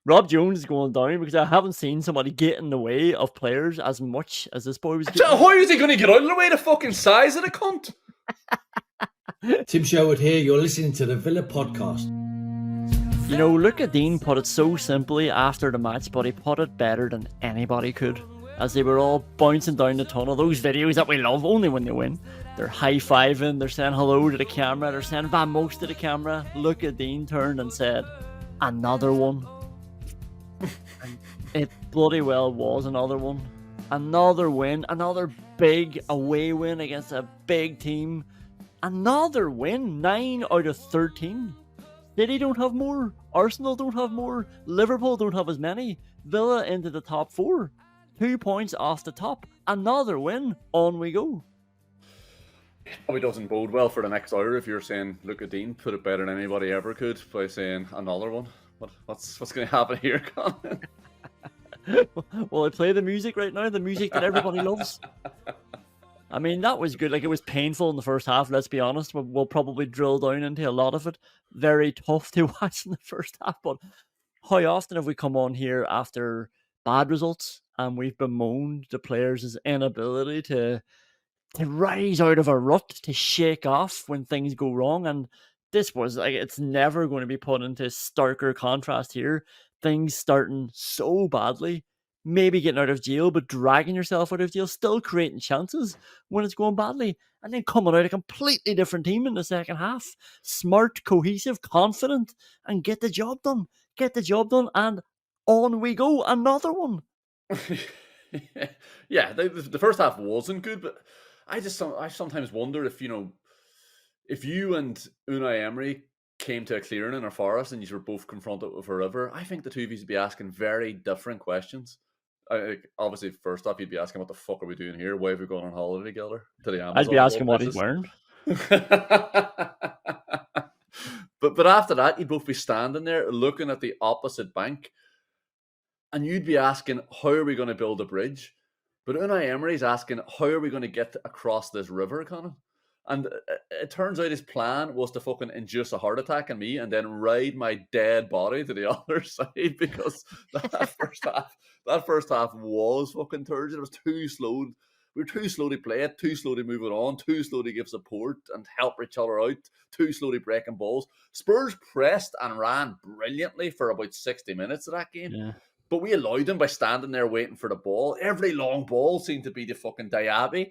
Rob Jones is going down because I haven't seen somebody get in the way of players as much as this boy was getting. How is he going to get out of the way? The fucking size of the cunt. Tim Sherwood here. You're listening to the Villa podcast. You know, Luca Dean put it so simply after the match, but he put it better than anybody could. As they were all bouncing down the tunnel, those videos that we love only when they win. They're high-fiving, they're saying hello to the camera, they're saying vamos to the camera. Luca Dean turned and said, another one. And it bloody well was another one. Another win, another big away win against a big team. Another win, 9 out of 13. City don't have more, Arsenal don't have more, Liverpool don't have as many. Villa into the top 4. 2 points off the top. Another win, on we go. Probably doesn't bode well for the next hour if you're saying Luca Dean put it better than anybody ever could by saying another one. What's going to happen here, Colin? Well, I play the music right now, the music that everybody loves. I mean, that was good. Like, it was painful in the first half, let's be honest. We'll probably drill down into a lot of it. Very tough to watch in the first half. But how often have we come on here after bad results and we've bemoaned the players' inability to rise out of a rut, to shake off when things go wrong? And this was like, it's never going to be put into starker contrast here. Things starting so badly, maybe getting out of jail, but dragging yourself out of jail, still creating chances when it's going badly, and then coming out a completely different team in the second half. Smart, cohesive, confident, and get the job done. Get the job done, and on we go. Another one. Yeah, the first half wasn't good, but I sometimes wonder if if you and Unai Emery came to a clearing in a forest and you were both confronted with a river, I think the two of you would be asking very different questions. Obviously, first off, you'd be asking, what the fuck are we doing here? Why have we gone on holiday together to the Amazon? I'd be asking what he's wearing. But after that, you'd both be standing there looking at the opposite bank, and you'd be asking, how are we going to build a bridge? But Unai Emery's asking, how are we going to get across this river, Conor? And it turns out his plan was to fucking induce a heart attack on me and then ride my dead body to the other side, because that first half was fucking turgid. It was too slow. We were too slow to play it, too slow to move it on, too slow to give support and help each other out, too slow to breaking balls. Spurs pressed and ran brilliantly for about 60 minutes of that game. Yeah. But we allowed them by standing there waiting for the ball. Every long ball seemed to be the fucking Diaby.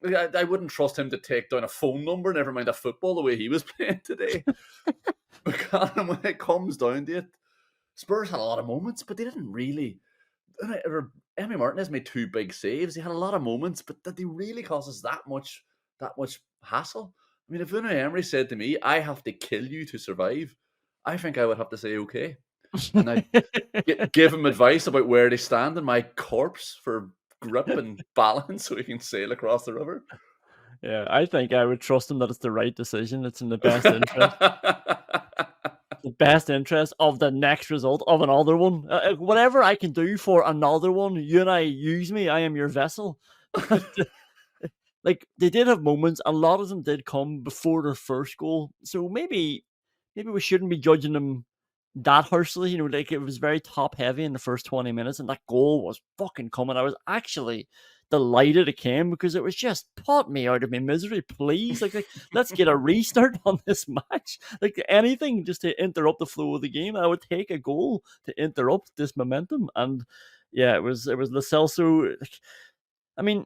I wouldn't trust him to take down a phone number, never mind a football, the way he was playing today. Because when it comes down to it, Spurs had a lot of moments, but they didn't really. Emi Martinez made 2 big saves. He had a lot of moments, but did they really cause us that much hassle? I mean, if Unai Emery said to me, I have to kill you to survive, I think I would have to say okay. And I give him advice about where they stand in my corpse for grip and balance so he can sail across the river. Yeah, I think I would trust him that it's the right decision. It's in the best interest. The best interest of the next result of another one. Whatever I can do for another one, you and I use me. I am your vessel. Like, they did have moments. A lot of them did come before their first goal. So maybe we shouldn't be judging them that harshly. Like, it was very top heavy in the first 20 minutes, and that goal was fucking coming. I was actually delighted it came, because it was just, put me out of my misery, please. Like let's get a restart on this match. Like, anything just to interrupt the flow of the game. I would take a goal to interrupt this momentum. And yeah, it was Lo Celso. I mean,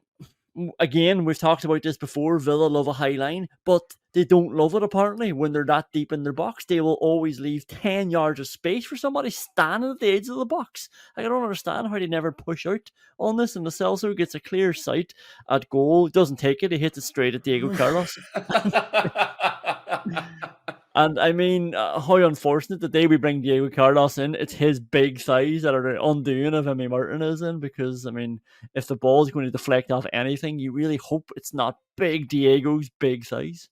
again, we've talked about this before. Villa love a high line, but they don't love it, apparently, when they're that deep in their box. They will always leave 10 yards of space for somebody standing at the edge of the box. Like, I don't understand how they never push out on this. And Lo Celso gets a clear sight at goal, doesn't take it, he hits it straight at Diego Carlos. And I mean, how unfortunate the day we bring Diego Carlos in, it's his big thighs that are the undoing of Emi Martinez in, because, I mean, if the ball is going to deflect off anything, you really hope it's not big Diego's big thighs.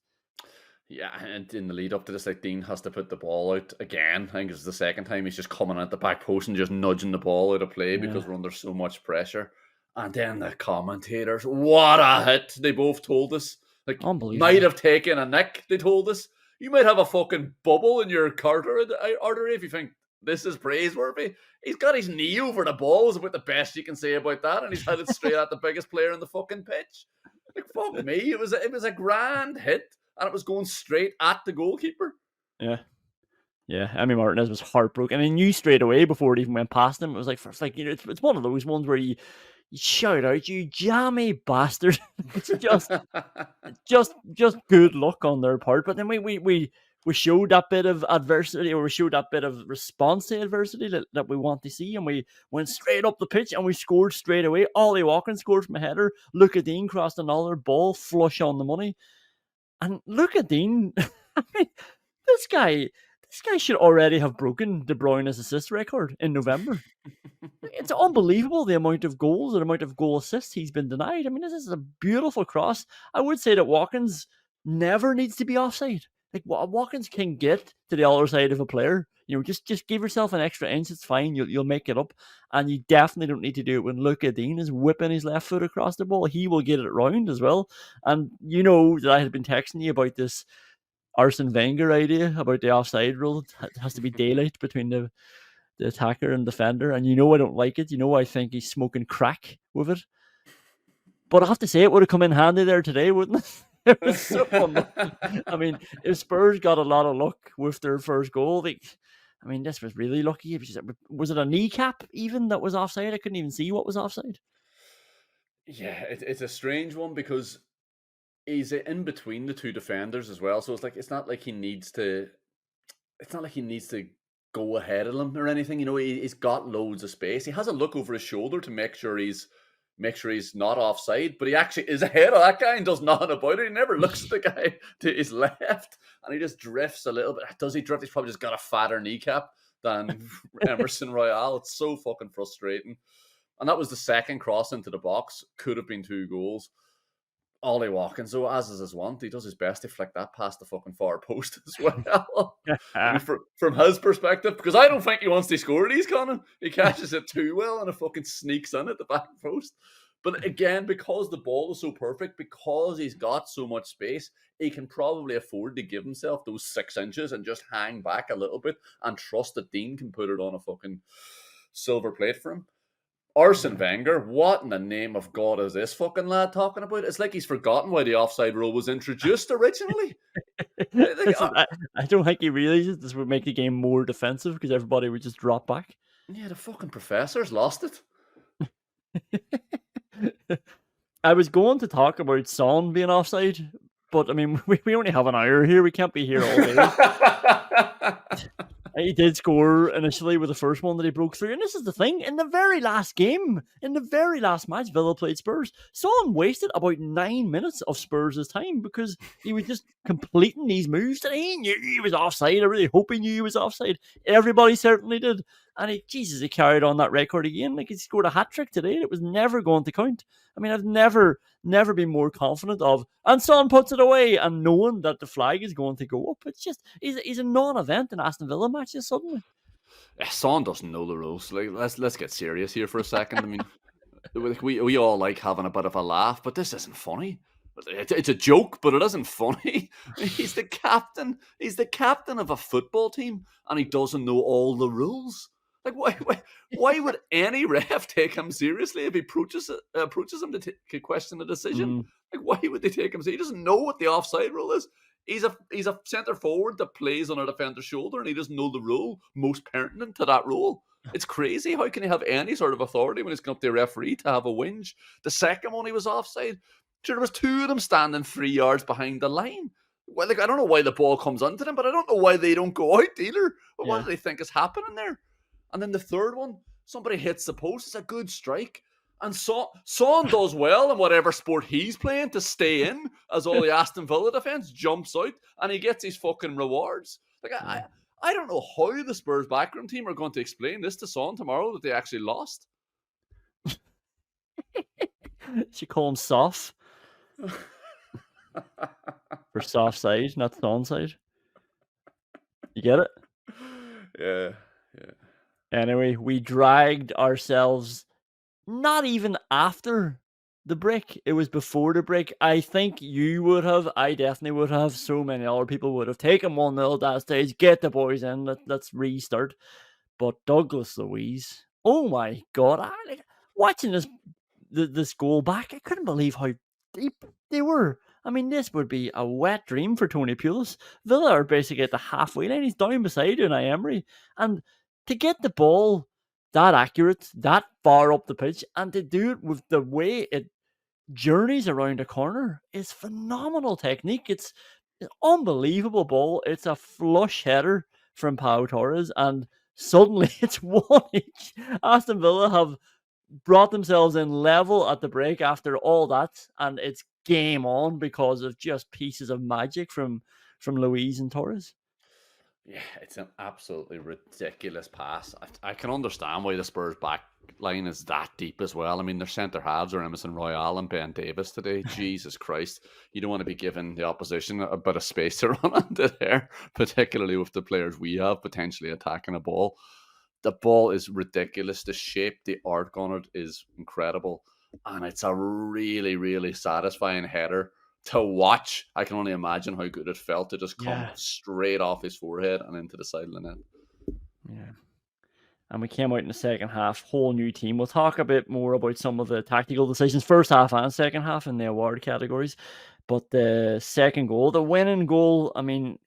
Yeah, and in the lead up to this, like, Dean has to put the ball out again. I think it's the second time he's just coming at the back post and just nudging the ball out of play because we're under so much pressure. And then the commentators, what a hit! They both told us. Like, might have taken a nick, they told us. You might have a fucking bubble in your artery if you think This is praiseworthy. He's got his knee over the ball, is about the best you can say about that, and he's had it straight at the biggest player in the fucking pitch. Like, fuck me, it was a grand hit, and it was going straight at the goalkeeper. Yeah. Yeah, Emi Martinez was heartbroken. And he knew straight away before it even went past him. It was like, it's one of those ones where you shout out, "You jammy bastard!" It's just good luck on their part. But then we showed that bit of adversity, or we showed that bit of response to adversity that we want to see, and we went straight up the pitch and we scored straight away. Ollie Watkins scored from a header. Luka Dean crossed another ball flush on the money, and Luka Dean, I mean, this guy should already have broken De Bruyne's assist record in November. It's unbelievable the amount of goals and the amount of goal assists he's been denied. I mean, this is a beautiful cross. I would say that Watkins never needs to be offside. Like, Watkins can get to the other side of a player. Just give yourself an extra inch. It's fine. You'll make it up. And you definitely don't need to do it when Luka Dean is whipping his left foot across the ball. He will get it round as well. And you know that I had been texting you about this Arsene Wenger idea about the offside rule. It has to be daylight between the attacker and defender, and I don't like it. I think he's smoking crack with it. But I have to say, it would have come in handy there today, wouldn't it? It was so unlucky. I mean, if Spurs got a lot of luck with their first goal, this was really lucky. Was it a kneecap even that was offside? I couldn't even see what was offside. Yeah, it's a strange one because he's in between the two defenders as well. So it's not like he needs to go ahead of them or anything. He's got loads of space. He has a look over his shoulder to make sure he's not offside, but he actually is ahead of that guy and does nothing about it. He never looks at the guy to his left, and he just drifts a little bit. Does he drift? He's probably just got a fatter kneecap than Emerson Royale. It's so fucking frustrating. And that was the second cross into the box. Could have been 2 goals. Ollie Watkins, so as is his want, he does his best to flick that past the fucking far post as well. I mean, from his perspective, because I don't think he wants to score these, Conán. He catches it too well and it fucking sneaks in at the back post. But again, because the ball is so perfect, because he's got so much space, he can probably afford to give himself those 6 inches and just hang back a little bit and trust that Dean can put it on a fucking silver plate for him. Arsene Wenger, what in the name of God is this fucking lad talking about? It's like he's forgotten why the offside rule was introduced originally. I don't think he realizes this would make the game more defensive because everybody would just drop back. Yeah, the fucking professor's lost it. I was going to talk about Son being offside, but I mean, we only have an hour here. We can't be here all day. He did score initially with the first one that he broke through. And this is the thing. In the very last game, in the very last match, Villa played Spurs. Son wasted about 9 minutes of Spurs' time because he was just completing these moves that he knew he was offside. I really hope he knew he was offside. Everybody certainly did. And he carried on that record again. Like, he scored a hat-trick today and it was never going to count. I mean, I've never been more confident of, and Son puts it away and knowing that the flag is going to go up. It's just, he's a non-event in Aston Villa matches suddenly. Son doesn't know the rules. Like, let's get serious here for a second. I mean, we all like having a bit of a laugh, but this isn't funny. It's a joke, but it isn't funny. He's the captain. He's the captain of a football team, and he doesn't know all the rules. Like, why would any ref take him seriously if he approaches him to question the decision? Like, why would they take him seriously? He doesn't know what the offside rule is. He's a centre forward that plays on a defender's shoulder, and he doesn't know the rule most pertinent to that rule. It's crazy. How can he have any sort of authority when he's going up to the referee to have a whinge? The second one, he was offside. Sure, there was 2 of them standing 3 yards behind the line. Well, like, I don't know why the ball comes onto them, but I don't know why they don't go out either. But what do they think is happening there? And then the third one, somebody hits the post. It's a good strike. And Son does well in whatever sport he's playing to stay in as all the Aston Villa defence jumps out and he gets his fucking rewards. Like, I don't know how the Spurs backroom team are going to explain this to Son tomorrow that they actually lost. Should call him Soft. For soft side, not Son side. You get it? Yeah. Anyway, we dragged ourselves not even after the break. It was before the break. I think you would have. I definitely would have. So many other people would have taken 1-0 at that stage. Get the boys in. Let's restart. But Douglas Luiz, oh my God, watching this goal back, I couldn't believe how deep they were. I mean, this would be a wet dream for Tony Pulis. Villa are basically at the halfway line. He's down beside Unai Emery. And to get the ball that accurate, that far up the pitch, and to do it with the way it journeys around a corner is phenomenal technique. It's an unbelievable ball. It's a flush header from Pau Torres, and suddenly it's 1-each. Aston Villa have brought themselves in level at the break after all that, and it's game on because of just pieces of magic from Luiz and Torres. Yeah, it's an absolutely ridiculous pass. I can understand why the Spurs back line is that deep as well. I mean, their centre halves are Emerson Royale and Ben Davis today. Jesus Christ. You don't want to be giving the opposition a bit of space to run into there, particularly with the players we have potentially attacking a ball. The ball is ridiculous. The shape, the arc on it is incredible. And it's a really, really satisfying header to watch. I can only imagine how good it felt to just come straight off his forehead and into the side of the net. Yeah. And we came out in the second half, whole new team. We'll talk a bit more about some of the tactical decisions, first half and second half in the award categories. But the second goal, the winning goal, I mean,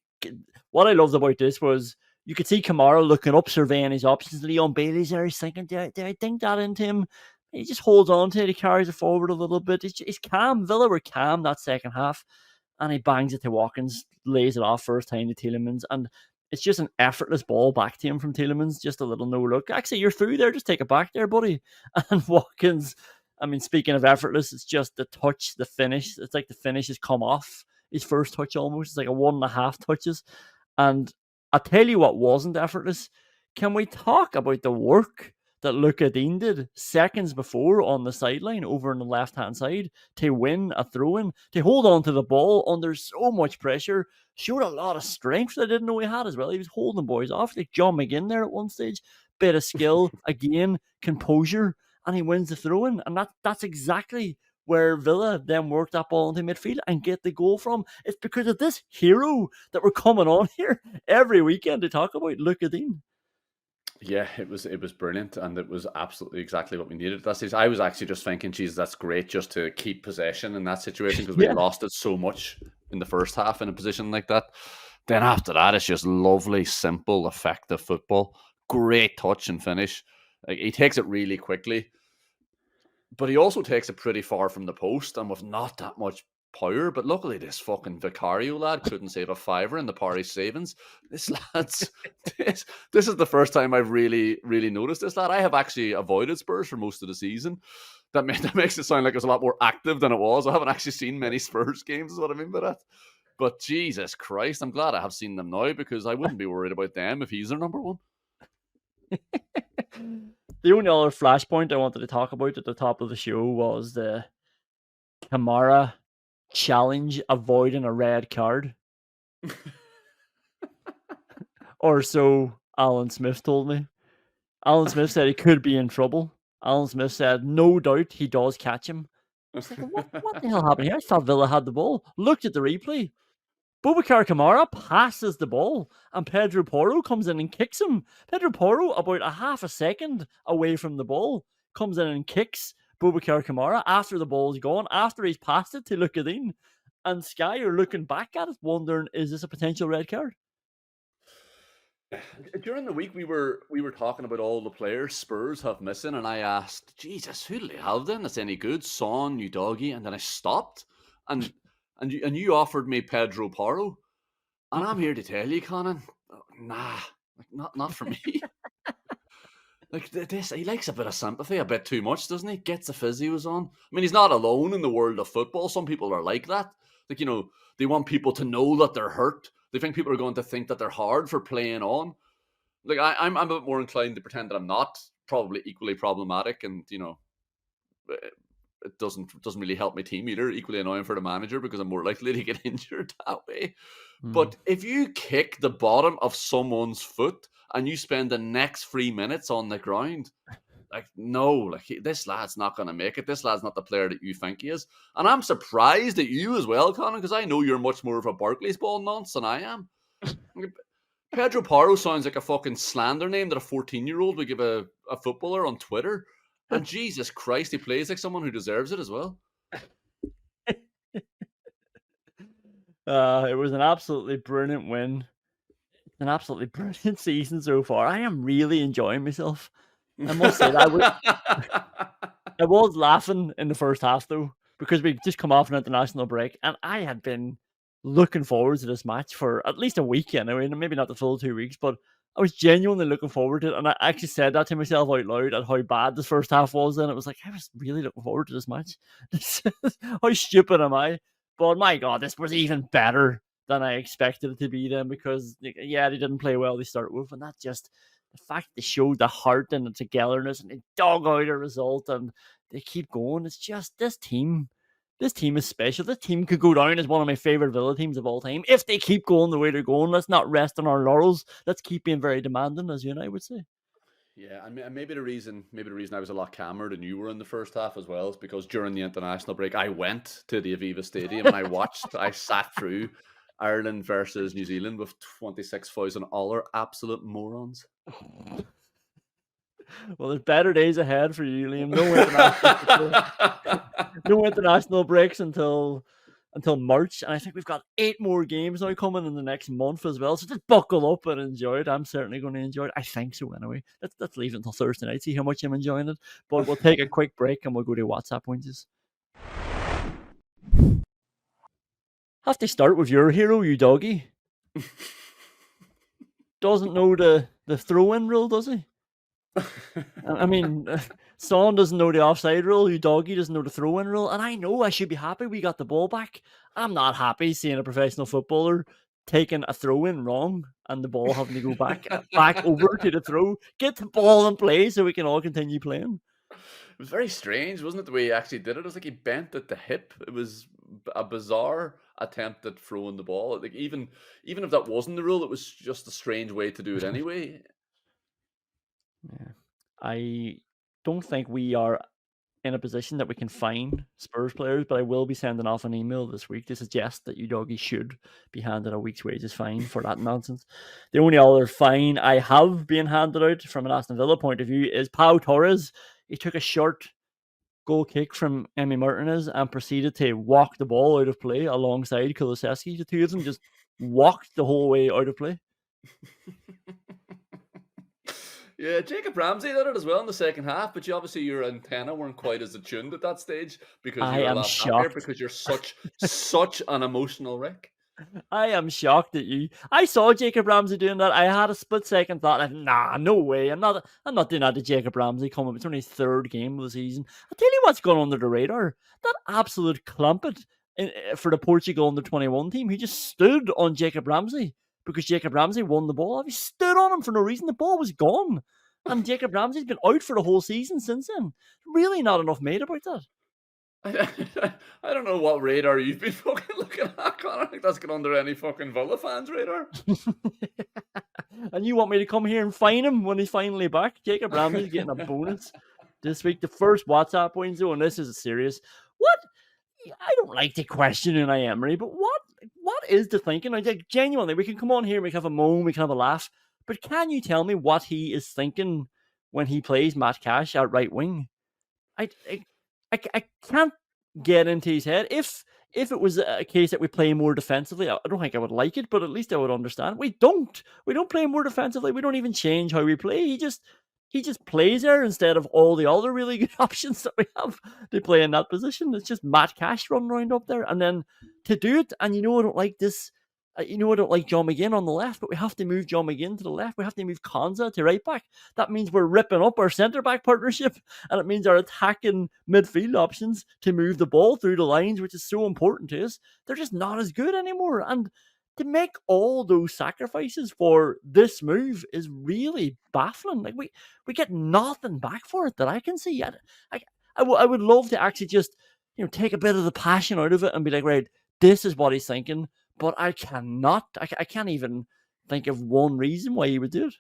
what I loved about this was you could see Kamara looking up, surveying his options. Leon Bailey's there. He's thinking, did I think that into him? He just holds on to it. He carries it forward a little bit. He's calm. Villa were calm that second half. And he bangs it to Watkins, lays it off first time to Tielemans. And it's just an effortless ball back to him from Tielemans. Just a little no look. Actually, you're through there. Just take it back there, buddy. And Watkins, I mean, speaking of effortless, it's just the touch, the finish. It's like the finish has come off his first touch almost. It's like a 1.5 touches. And I'll tell you what wasn't effortless. Can we talk about the work that Luka Dean did seconds before on the sideline over on the left-hand side to win a throw-in, to hold on to the ball under so much pressure, showed a lot of strength that I didn't know he had as well. He was holding boys off, like John McGinn there at one stage. Bit of skill, again, composure, and he wins the throw-in. And that's exactly where Villa then work that ball into midfield and get the goal from. It's because of this hero that we're coming on here every weekend to talk about, Luka Dean. Yeah, it was brilliant, and it was absolutely exactly what we needed at that stage. I was actually just thinking, geez, that's great just to keep possession in that situation because we lost it so much in the first half in a position like that. Then after that, it's just lovely, simple, effective football. Great touch and finish. Like, he takes it really quickly, but he also takes it pretty far from the post and with not that much power. But luckily, this fucking Vicario lad couldn't save a fiver in the Paris savings. This lad's this is the first time I've really noticed this lad. I have actually avoided Spurs for most of the season. That makes it sound like it's a lot more active than it was. I haven't actually seen many Spurs games, is what I mean by that. But Jesus Christ, I'm glad I have seen them now because I wouldn't be worried about them if he's their number one. The only other flashpoint I wanted to talk about at the top of the show was the Kamara challenge avoiding a red card. Or so Alan Smith told me. Alan Smith said he could be in trouble. Alan Smith said no doubt he does catch him. I was thinking, what the hell happened here? I thought Villa had the ball. Looked at the replay. Boubacar Kamara passes the ball and Pedro Porro comes in and kicks him. Pedro Porro, about a half a second away from the ball, comes in and kicks Boubacar Kamara after the ball's gone, after he's passed it to Luka Dean. And Sky are looking back at it, wondering, is this a potential red card? During the week, we were talking about all the players Spurs have missing, and I asked, Jesus, who do they have then that's any good? Son, Udogie, and then I stopped, and you offered me Pedro Porro, and I'm here to tell you, Conán, nah, like not for me. Like this, he likes a bit of sympathy, a bit too much, doesn't he? Gets the fizz he was on. I mean, he's not alone in the world of football. Some people are like that. Like, you know, they want people to know that they're hurt. They think people are going to think that they're hard for playing on. Like, I'm a bit more inclined to pretend that I'm not, probably equally problematic, and you know, it doesn't really help my team either. Equally annoying for the manager because I'm more likely to get injured that way. But if you kick the bottom of someone's foot and you spend the next 3 minutes on the ground, like, no, like this lad's not going to make it. This lad's not the player that you think he is. And I'm surprised at you as well, Conán, because I know you're much more of a Barclays ball nonce than I am. Pedro Porro sounds like a fucking slander name that a 14-year-old would give a footballer on Twitter. And Jesus Christ, he plays like someone who deserves it as well. It was an absolutely brilliant win. An absolutely brilliant season so far. I am really enjoying myself. I must say that I was laughing in the first half though, because we just come off an international break, and I had been looking forward to this match for at least a week anyway, and maybe not the full 2 weeks, but I was genuinely looking forward to it, and I actually said that to myself out loud at how bad this first half was, and it was like, I was really looking forward to this match. How stupid am I? But my God, this was even better than I expected it to be then, because yeah, they didn't play well to start with, and that just the fact they showed the heart and the togetherness and they dug out a result and they keep going. It's just this team. This team is special. This team could go down as one of my favorite Villa teams of all time if they keep going the way they're going. Let's not rest on our laurels. Let's keep being very demanding, as you and I would say. Yeah, and maybe the reason I was a lot calmer than you were in the first half as well is because during the international break I went to the Aviva Stadium and I sat through Ireland versus New Zealand with 26,000 other absolute morons. Well, there's better days ahead for you, Liam. No international breaks until March, and I think we've got 8 more games now coming in the next month as well. So just buckle up and enjoy it. I'm certainly going to enjoy it. I think so anyway. Let's leave it until Thursday night, see how much I'm enjoying it. But we'll take a quick break and we'll go to WhatsApp points. Have to start with your hero, you doggy. Doesn't know the throw-in rule, does he? I mean, Son doesn't know the offside rule. You doggy doesn't know the throw-in rule. And I know I should be happy we got the ball back. I'm not happy seeing a professional footballer taking a throw-in wrong and the ball having to go back over to the throw. Get the ball in play so we can all continue playing. It was very strange, wasn't it, the way he actually did it? It was like he bent at the hip. It was a bizarre attempt at throwing the ball. Like even if that wasn't the rule, it was just a strange way to do it anyway. Yeah. I don't think we are in a position that we can fine Spurs players, but I will be sending off an email this week to suggest that you doggies should be handed a week's wages fine for that nonsense. The only other fine I have been handed out from an Aston Villa point of view is Pau Torres. He took a short goal kick from Emi Martinez and proceeded to walk the ball out of play alongside Kulusevski. The two of them just walked the whole way out of play. Yeah, Jacob Ramsey did it as well in the second half, but your antenna weren't quite as attuned at that stage because you're a lot happier because you're such an emotional wreck. I am shocked at you. I saw Jacob Ramsey doing that. I had a split second thought, nah, no way. I'm not doing that to Jacob Ramsey coming. It's only his 3rd game of the season. I'll tell you what's gone under the radar. That absolute clumpet for the Portugal under-21 team, he just stood on Jacob Ramsey because Jacob Ramsey won the ball. He stood on him for no reason. The ball was gone. And Jacob Ramsey's been out for the whole season since then. Really not enough made about that. I don't know what radar you've been fucking looking at, Connor. I think that's going under any fucking Villa fans' radar. And you want me to come here and fine him when he's finally back? Jacob Ramsey's getting a bonus this week. The first WhatsApp points, and this is serious. What? I don't like to question Unai Emery, but what is the thinking? Like, genuinely, we can come on here, we can have a moan, we can have a laugh, but can you tell me what he is thinking when he plays Matt Cash at right wing? I can't get into his head. If it was a case that we play more defensively, I don't think I would like it, but at least I would understand. We don't play more defensively. We don't even change how we play. He just plays there instead of all the other really good options that we have to play in that position. It's just Matt Cash running around up there, and then to do it. And I don't like this. I don't like John McGinn on the left, but we have to move John McGinn to the left. We have to move Konza to right back. That means we're ripping up our centre back partnership, and it means our attacking midfield options to move the ball through the lines, which is so important to us. They're just not as good anymore. And to make all those sacrifices for this move is really baffling. Like we get nothing back for it that I can see. I would love to actually just take a bit of the passion out of it and be like, right, this is what he's thinking. But I cannot. I can't even think of one reason why he would do it.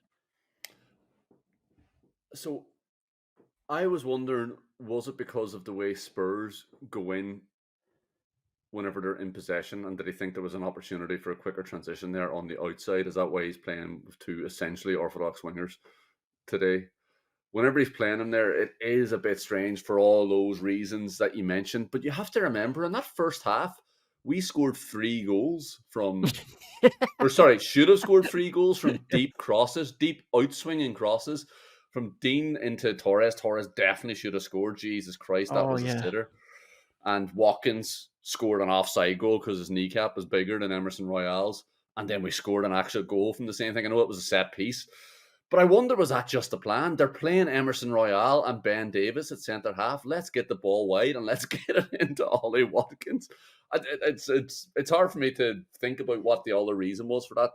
So I was wondering, was it because of the way Spurs go in whenever they're in possession, and did he think there was an opportunity for a quicker transition there on the outside? Is that why he's playing with two essentially orthodox wingers today? Whenever he's playing him there, it is a bit strange for all those reasons that you mentioned. But you have to remember, in that first half, we scored 3 goals from, or sorry, should have scored 3 goals from deep crosses, deep outswinging crosses from Dean into Torres. Torres definitely should have scored. Jesus Christ, that was a sitter. And Watkins scored an offside goal because his kneecap is bigger than Emerson Royale's. And then we scored an actual goal from the same thing. I know it was a set piece. But I wonder, was that just a plan? They're playing Emerson Royale and Ben Davis at centre half. Let's get the ball wide and let's get it into Ollie Watkins. It's hard for me to think about what the other reason was for that.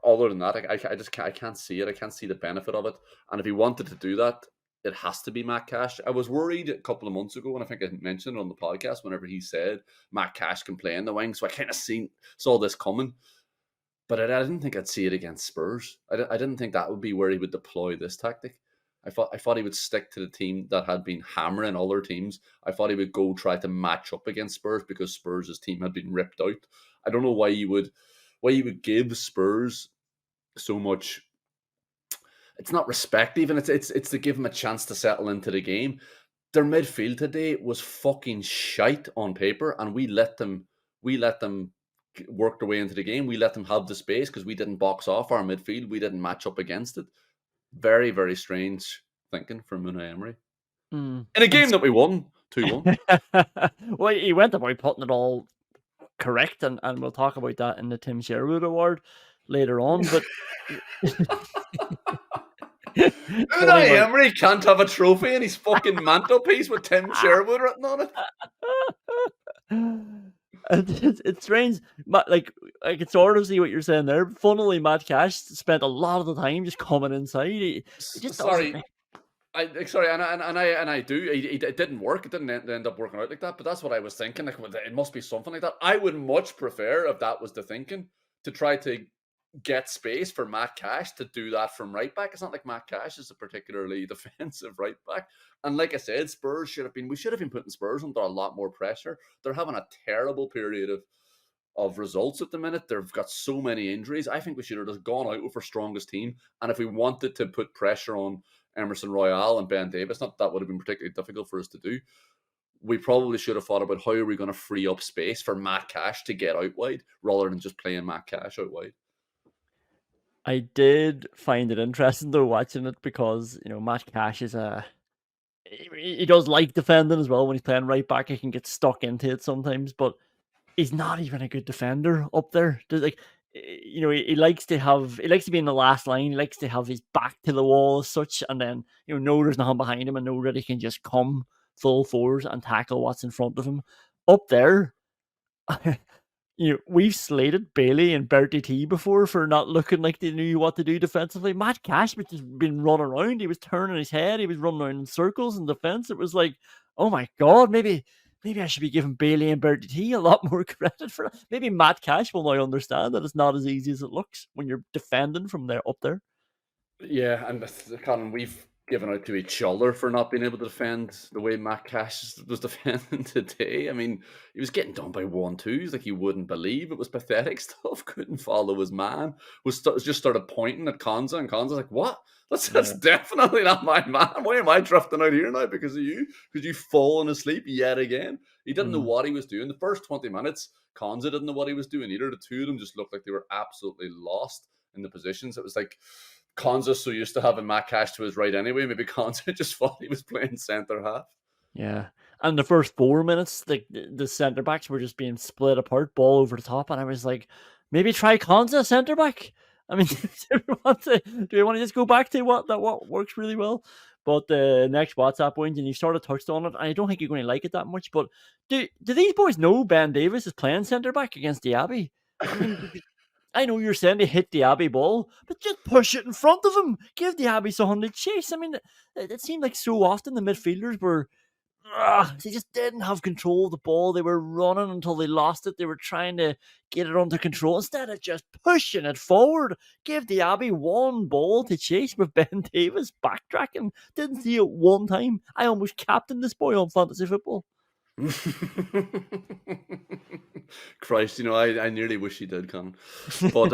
Other than that, I can't see it. I can't see the benefit of it. And if he wanted to do that, it has to be Matt Cash. I was worried a couple of months ago, and I think I mentioned it on the podcast whenever he said Matt Cash can play in the wing. So I kind of saw this coming. But I didn't think I'd see it against Spurs. I didn't think that would be where he would deploy this tactic. I thought he would stick to the team that had been hammering other teams. I thought he would go try to match up against Spurs because Spurs' team had been ripped out. I don't know why you would give Spurs so much. It's not respect even. It's to give them a chance to settle into the game. Their midfield today was fucking shite on paper, and we let them work their way into the game. We let them have the space because we didn't box off our midfield. We didn't match up against it. Very, very strange thinking from Unai Emery. In a game that we won 2-1. Well, he went about putting it all correct, and we'll talk about that in the Tim Sherwood Award later on. But Unai Emery can't have a trophy in his fucking mantelpiece with Tim Sherwood written on it. It's strange, like I can sort of see what you're saying there. Funnily, Matt Cash spent a lot of the time just coming inside. He just sorry, I do. It didn't work. It didn't end up working out like that. But that's what I was thinking. Like, it must be something like that. I would much prefer, if that was the thinking, to try to get space for Matt Cash to do that from right back. It's not like Matt Cash is a particularly defensive right back. And like I said, we should have been putting Spurs under a lot more pressure. They're having a terrible period of results at the minute. They've got so many injuries. I think we should have just gone out with our strongest team. And if we wanted to put pressure on Emerson Royale and Ben Davis, not that would have been particularly difficult for us to do, we probably should have thought about how are we going to free up space for Matt Cash to get out wide rather than just playing Matt Cash out wide. I did find it interesting though watching it because Matt Cash is he does like defending as well when he's playing right back. He can get stuck into it sometimes, but he's not even a good defender up there. He likes to be in the last line. He likes to have his back to the wall as such, and then know there's nothing behind him and know that he can just come full force and tackle what's in front of him. Up there, we've slated Bailey and Bertie T before for not looking like they knew what to do defensively. Matt Cash has just been running around. He was turning his head. He was running around in circles in defense. It was like, oh my God, maybe I should be giving Bailey and Bertie T a lot more credit for that. Maybe Matt Cash will now understand that it's not as easy as it looks when you're defending from there up there. Yeah, and Colin, we've given out to each other for not being able to defend the way Matt Cash was defending today. I mean, he was getting done by 1-2s like you wouldn't believe. It was pathetic stuff. Couldn't follow his man. Just started pointing at Konza, and Konza's like, "What? That's definitely not my man. Why am I drifting out here now because of you? Because you've fallen asleep yet again." He didn't know what he was doing. The first 20 minutes, Konza didn't know what he was doing either. The two of them just looked like they were absolutely lost in the positions. It was like Konza's so used to having Matt Cash to his right anyway. Maybe Konza just thought he was playing centre half. Yeah. And the first 4 minutes, the centre backs were just being split apart, ball over the top. And I was like, maybe try Konza centre back. I mean, do we want to just go back to what works really well? But the next WhatsApp wins, and you sort of touched on it. And I don't think you're going to like it that much. But do these boys know Ben Davis is playing centre back against Diaby? I mean, I know you're saying to hit the Abbey ball, but just push it in front of him. Give the Abbey something to chase. I mean, it seemed like so often the midfielders were, they just didn't have control of the ball. They were running until they lost it. They were trying to get it under control instead of just pushing it forward. Give the Abbey one ball to chase with Ben Davis backtracking. Didn't see it one time. I almost captained this boy on fantasy football. Christ, I nearly wish he did, Con. But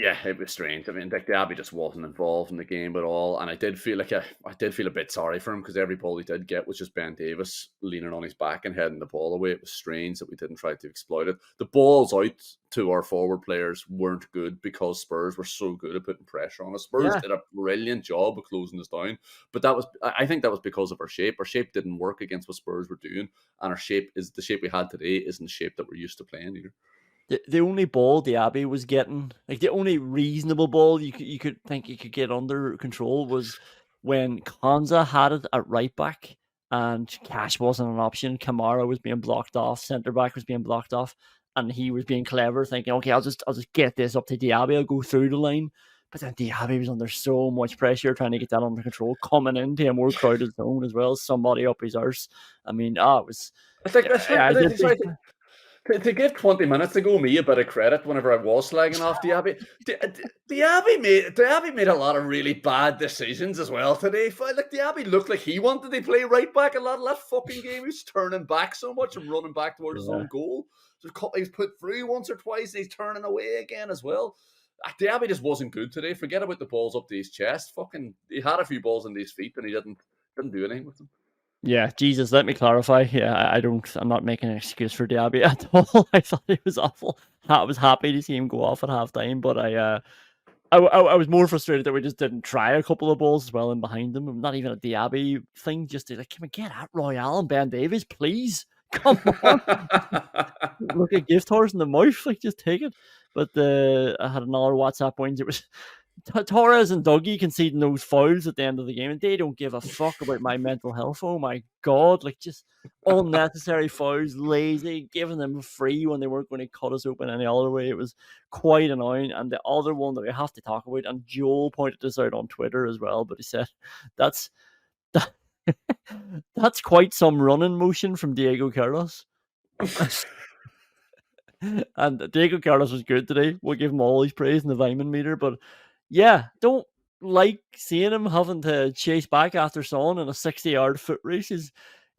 yeah, it was strange. I mean, the Abbey just wasn't involved in the game at all, and I did feel a bit sorry for him because every ball he did get was just Ben Davies leaning on his back and heading the ball away. It was strange that we didn't try to exploit it. The balls out to our forward players weren't good because Spurs were so good at putting pressure on us. Spurs did a brilliant job of closing us down, but I think that was because of our shape. Our shape didn't work against what Spurs were doing, and the shape we had today isn't the shape that we're used to playing either. The only ball the Abbey was getting, like the only reasonable ball you could think you could get under control was when Konza had it at right back and Cash wasn't an option. Kamara was being blocked off, centre back was being blocked off, and he was being clever, thinking, okay, I'll just get this up to Diaby, I'll go through the line. But then Diaby was under so much pressure trying to get that under control, coming into a more crowded zone as well, somebody up his arse. I mean, it was. To give 20 minutes ago me a bit of credit whenever I was slagging off Diaby, Diaby made a lot of really bad decisions as well today. Like Diaby looked like he wanted to play right back a lot of that fucking game. He was turning back so much and running back towards his own goal. So he was put through once or twice. He's turning away again as well. Diaby just wasn't good today. Forget about the balls up to his chest. He had a few balls in his feet, and he didn't do anything with them. Yeah, Jesus, let me clarify. Yeah, I'm not making an excuse for Diaby at all. I thought he was awful. I was happy to see him go off at halftime, but I was more frustrated that we just didn't try a couple of balls as well in behind them. Not even a Diaby thing, just like, can we get at Royale and Ben Davies, please? Come on. Look a gift horse in the mouth, like just take it. But I had another WhatsApp point. It was Torres and Dougie conceding those fouls at the end of the game, and they don't give a fuck about my mental health. Oh my God, like just unnecessary fouls, lazy, giving them free when they weren't going to cut us open any other way. It was quite annoying. And the other one that we have to talk about, and Joel pointed this out on Twitter as well, but he said that's quite some running motion from Diego Carlos. And Diego Carlos was good today. We'll give him all his praise in the Vyman meter, but yeah, don't like seeing him having to chase back after Son in a 60-yard foot race. It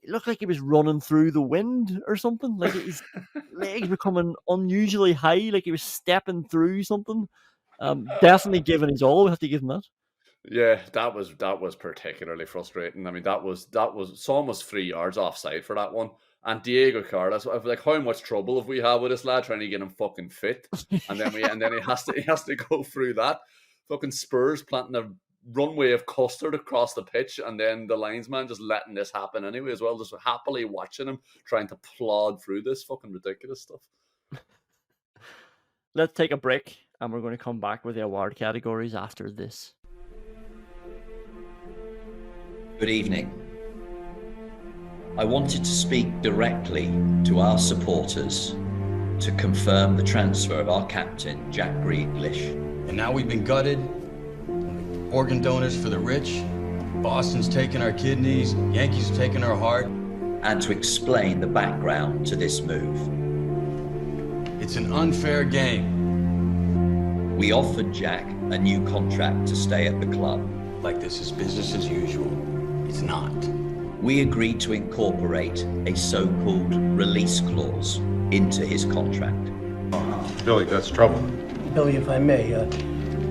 looked like he was running through the wind or something. Like his legs were coming unusually high, like he was stepping through something. Definitely giving his all. We have to give him that. Yeah, that was particularly frustrating. I mean, Son was 3 yards offside for that one. And Diego Carlos, like, how much trouble have we had with this lad trying to get him fucking fit? And then he has to go through that. Fucking Spurs planting a runway of custard across the pitch, and then the linesman just letting this happen anyway as well, just happily watching him trying to plod through this fucking ridiculous stuff. Let's take a break, and we're going to come back with the award categories after this. Good evening. I wanted to speak directly to our supporters to confirm the transfer of our captain, Jack Grealish. And now we've been gutted, organ donors for the rich, Boston's taking our kidneys, Yankees are taking our heart. And to explain the background to this move. It's an unfair game. We offered Jack a new contract to stay at the club. Like this is business as usual. It's not. We agreed to incorporate a so-called release clause into his contract. Billy, that's trouble. Billy, if I may,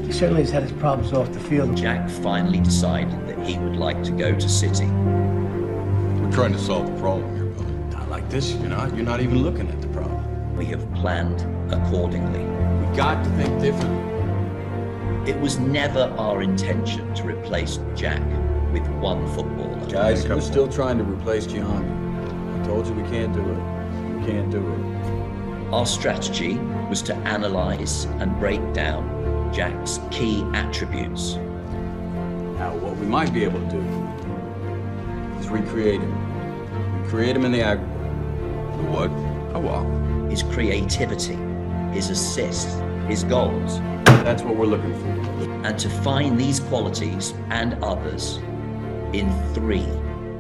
he certainly has had his problems off the field. Jack finally decided that he would like to go to City. We're trying to solve the problem here, Billy. Not like this, you're not even looking at the problem. We have planned accordingly. We got to think differently. It was never our intention to replace Jack with one footballer. Guys, we're still trying to replace Gianni. I told you we can't do it. We can't do it. Our strategy was to analyze and break down Jack's key attributes. Now, what we might be able to do is recreate him. Recreate him in the aggregate. What? How well? His creativity, his assists, his goals. That's what we're looking for. And to find these qualities and others in 3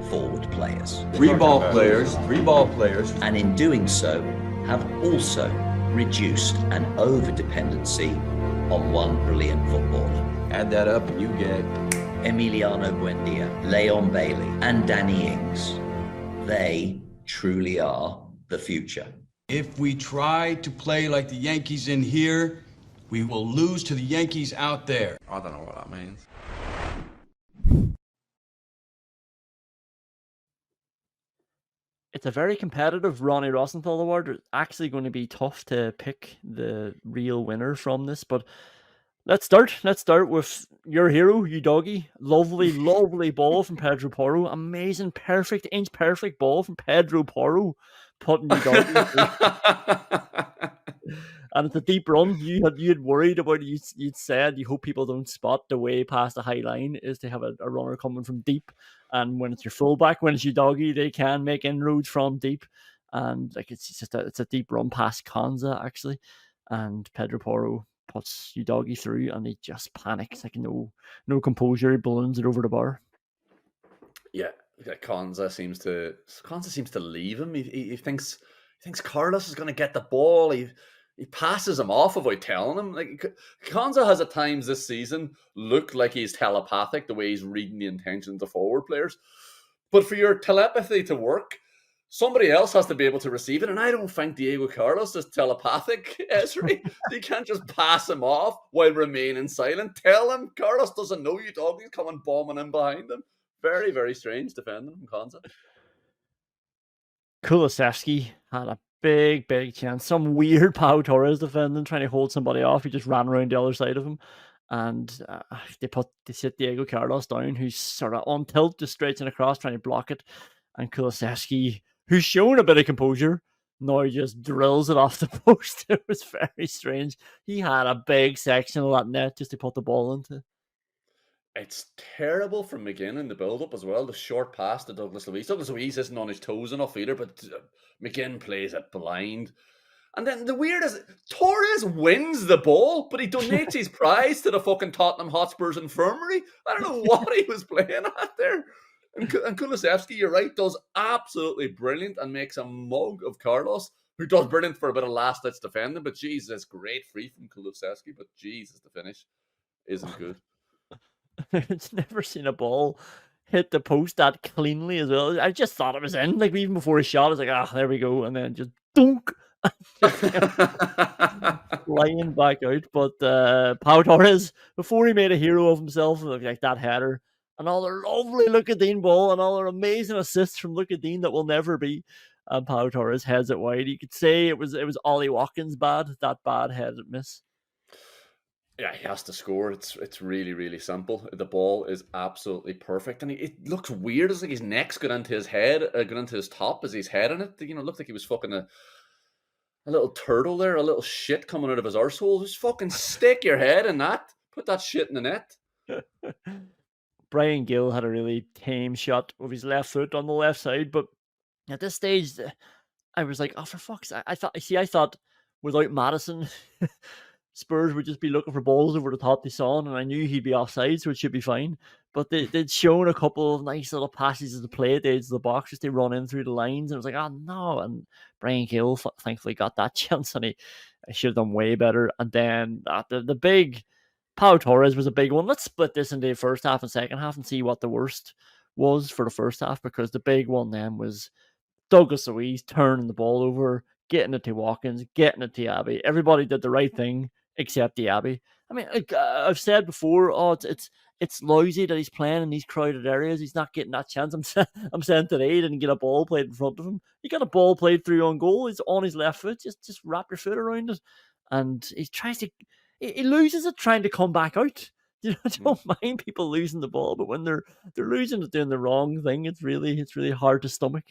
forward players. 3 ball players. And in doing so, have also reduced an over-dependency on one brilliant footballer. Add that up and you get Emiliano Buendia, Leon Bailey, and Danny Ings. they truly are the future. If we try to play like the Yankees in here, we will lose to the Yankees out there. I don't know what that means. It's a very competitive Ronnie Rosenthal award. It's actually going to be tough to pick the real winner from this, but let's start. Let's start with your hero, you doggy. Lovely, lovely ball from Pedro Porro. Amazing, perfect, inch perfect ball from Pedro Porro. Putting you doggy. And it's a deep run. You had worried about it. You'd said you hope people don't spot the way past the high line is to have a runner coming from deep. And when it's your fullback, when it's your doggy, they can make inroads from deep. And like it's a deep run past Konza actually. And Pedro Porro puts you doggy through, and he just panics, like no composure. He balloons it over the bar. Yeah, Konza seems to leave him. He thinks Carlos is going to get the ball. He passes him off without telling him. Like Konza has at times this season looked like he's telepathic the way he's reading the intentions of forward players. But for your telepathy to work, somebody else has to be able to receive it. And I don't think Diego Carlos is telepathic, Esri. You can't just pass him off while remaining silent. Tell him Carlos doesn't know you, dog. He's coming bombing in behind him. Very, very strange defending from Konza. Kulusevski had a big chance. Some weird Pau Torres defending, trying to hold somebody off. He just ran around the other side of him. And they sit Diego Carlos down, who's sort of on tilt, just stretching across, trying to block it. And Kulusevski, who's shown a bit of composure, now just drills it off the post. It was very strange. He had a big section of that net just to put the ball into. It's terrible from McGinn in the build-up as well. The short pass to Douglas Luiz. Douglas Luiz isn't on his toes enough either, but McGinn plays it blind. And then the weird is, Torres wins the ball, but he donates his prize to the fucking Tottenham Hotspurs infirmary. I don't know what he was playing at there. And Kulusevski, you're right, does absolutely brilliant and makes a mug of Carlos, who does brilliant for a bit of last-ditch defending. But Jesus, great free from Kulusevski. But Jesus, the finish isn't good. It's never seen a ball hit the post that cleanly as well. I just thought it was in. Like even before he shot, I was like, there we go. And then just dunk. Flying back out. But Pau Torres, before he made a hero of himself, like that header, another lovely Lucadine ball, another amazing assist from Lucadine that will never be. And Pau Torres heads it wide. You could say it was Ollie Watkins bad, that bad headed miss. Yeah, he has to score. It's really, really simple. The ball is absolutely perfect. And it looks weird. It's like his neck's got into his head, got into his top as he's heading it. You know, it looked like he was fucking a little turtle there, a little shit coming out of his arsehole. Just fucking stick your head in that. Put that shit in the net. Brian Gill had a really tame shot with his left foot on the left side. But at this stage, I was like, oh, for fuck's sake. I thought without Madison... Spurs would just be looking for balls over the top they saw, and I knew he'd be offside, so it should be fine. But they'd shown a couple of nice little passes of the play at the edge of the box, just to run in through the lines, and I was like, oh no. And Brian Gill thankfully got that chance, and he should have done way better. And then the big Pau Torres was a big one. Let's split this into the first half and second half and see what the worst was for the first half, because the big one then was Douglas Luiz turning the ball over, getting it to Watkins, getting it to Abbey. Everybody did the right thing except the Abbey. I mean, like, I've said before, it's lousy that he's playing in these crowded areas. He's not getting that chance. I'm saying today he didn't get a ball played in front of him. He got a ball played through on goal. He's on his left foot. Just wrap your foot around it. And he loses it trying to come back out. You know, I don't mind people losing the ball, but when they're losing it doing the wrong thing, it's really hard to stomach.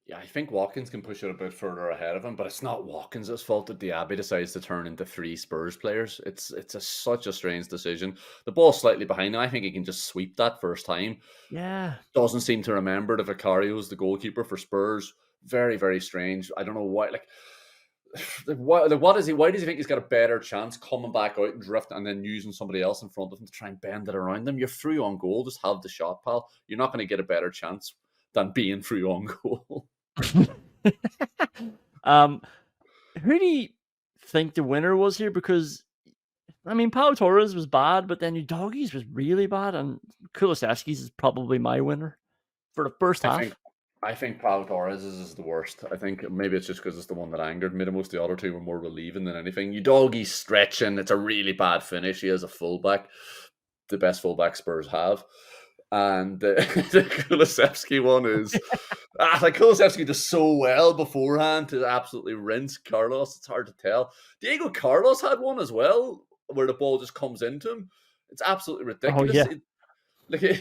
Yeah, I think Watkins can push it a bit further ahead of him, but it's not Watkins' fault that Diaby decides to turn into three Spurs players. It's such a strange decision. The ball's slightly behind him. I think he can just sweep that first time. Yeah. Doesn't seem to remember that Vicario is the goalkeeper for Spurs. Very, very strange. I don't know why. Why does he think he's got a better chance coming back out and drifting and then using somebody else in front of him to try and bend it around them? You're through on goal. Just have the shot, pal. You're not going to get a better chance than being through on goal. Who do you think the winner was here? Because I mean, Pau Torres was bad, but then Udogie's was really bad, and Kulusevski's is probably my winner for the first half. I think Pau Torres is the worst. I think maybe it's just because it's the one that angered me the most. The other two were more relieving than anything. Udogie's stretching. It's a really bad finish. He is a fullback, the best fullback Spurs have. And the Kulusevski one is... Kulusevski does so well beforehand to absolutely rinse Carlos. It's hard to tell. Diego Carlos had one as well, where the ball just comes into him. It's absolutely ridiculous. yeah.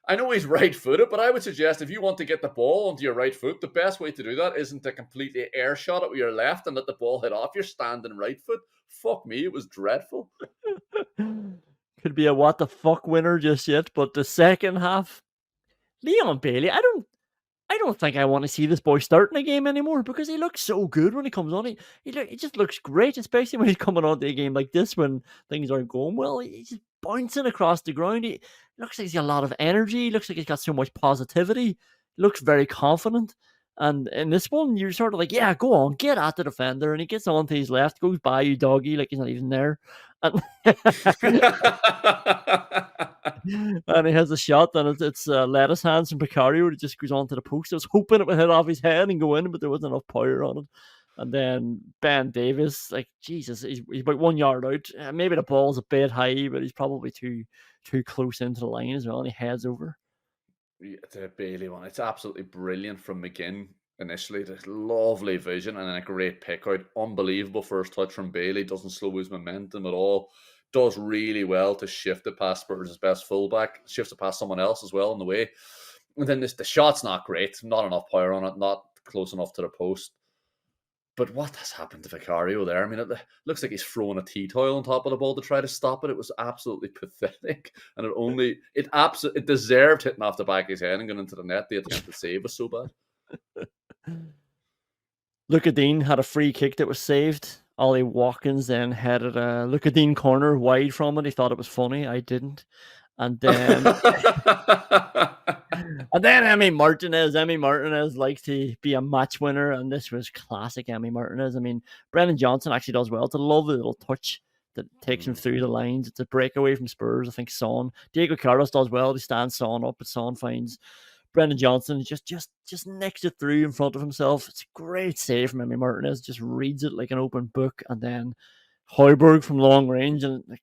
I know he's right-footed, but I would suggest if you want to get the ball onto your right foot, the best way to do that isn't to completely air shot it with your left and let the ball hit off your standing right foot. Fuck me, it was dreadful. Could be a what the fuck winner just yet, but the second half, Leon Bailey, I don't think I want to see this boy starting a game anymore because he looks so good when he comes on. He just looks great, especially when he's coming onto a game like this when things aren't going well. He's just bouncing across the ground. He looks like he's got a lot of energy. He looks like he's got so much positivity. He looks very confident. And in this one, you're sort of like, yeah, go on, get at the defender. And he gets on to his left, goes by you, doggy, like he's not even there. And, and he has a shot, and it's lettuce hands from Picario that just goes onto the post. I was hoping it would hit off his head and go in, but there wasn't enough power on it. And then Ben Davies, like, Jesus, he's about 1 yard out. Maybe the ball's a bit high, but he's probably too close into the line as well, and he heads over. Yeah, the Bailey one, it's absolutely brilliant from McGinn initially. The lovely vision and then a great pick out. Unbelievable first touch from Bailey. Doesn't slow his momentum at all. Does really well to shift it past Spurs' best fullback. Shifts it past someone else as well on the way. And then the shot's not great. Not enough power on it. Not close enough to the post. But what has happened to Vicario there? I mean, it looks like he's throwing a tea towel on top of the ball to try to stop it. It was absolutely pathetic. And it deserved hitting off the back of his head and going into the net. The attempt to save was so bad. Luka Dean had a free kick that was saved. Ollie Watkins then headed a Luka Dean corner wide from it. He thought it was funny. I didn't. And then Emi Martinez likes to be a match winner, and this was classic Emi Martinez. I mean, Brennan Johnson actually does well. It's a lovely little touch that takes him through the lines. It's a breakaway from Spurs. I think Diego Carlos does well. He stands Son up, but Son finds Brennan Johnson just nicks it through in front of himself. It's a great save from Emi Martinez. Just reads it like an open book, and then Højbjerg from long range, and like,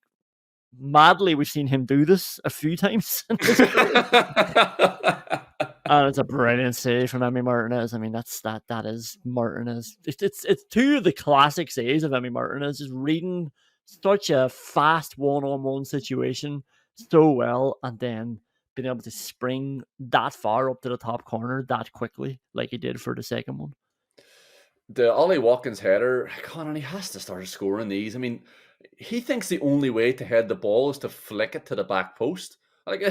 madly, we've seen him do this a few times. And it's a brilliant save from Emi Martinez. I mean, that is Martinez. It's two of the classic saves of Emi Martinez, just reading such a fast one-on-one situation so well, and then being able to spring that far up to the top corner that quickly, like he did for the second one. The Ollie Watkins header, Conán, he has to start scoring these. I mean, he thinks the only way to head the ball is to flick it to the back post. Like,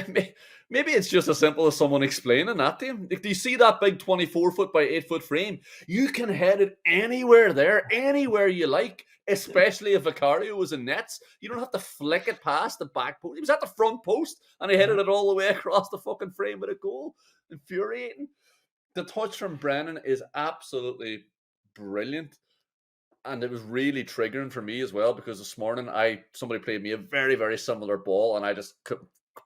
maybe it's just as simple as someone explaining that to him. Do you see that big 24-foot by 8-foot frame? You can head it anywhere there, anywhere you like, especially if Vicario was in nets. You don't have to flick it past the back post. He was at the front post, and he headed it all the way across the fucking frame with a goal. Infuriating. The touch from Brennan is absolutely brilliant. And it was really triggering for me as well, because this morning somebody played me a very, very similar ball, and I just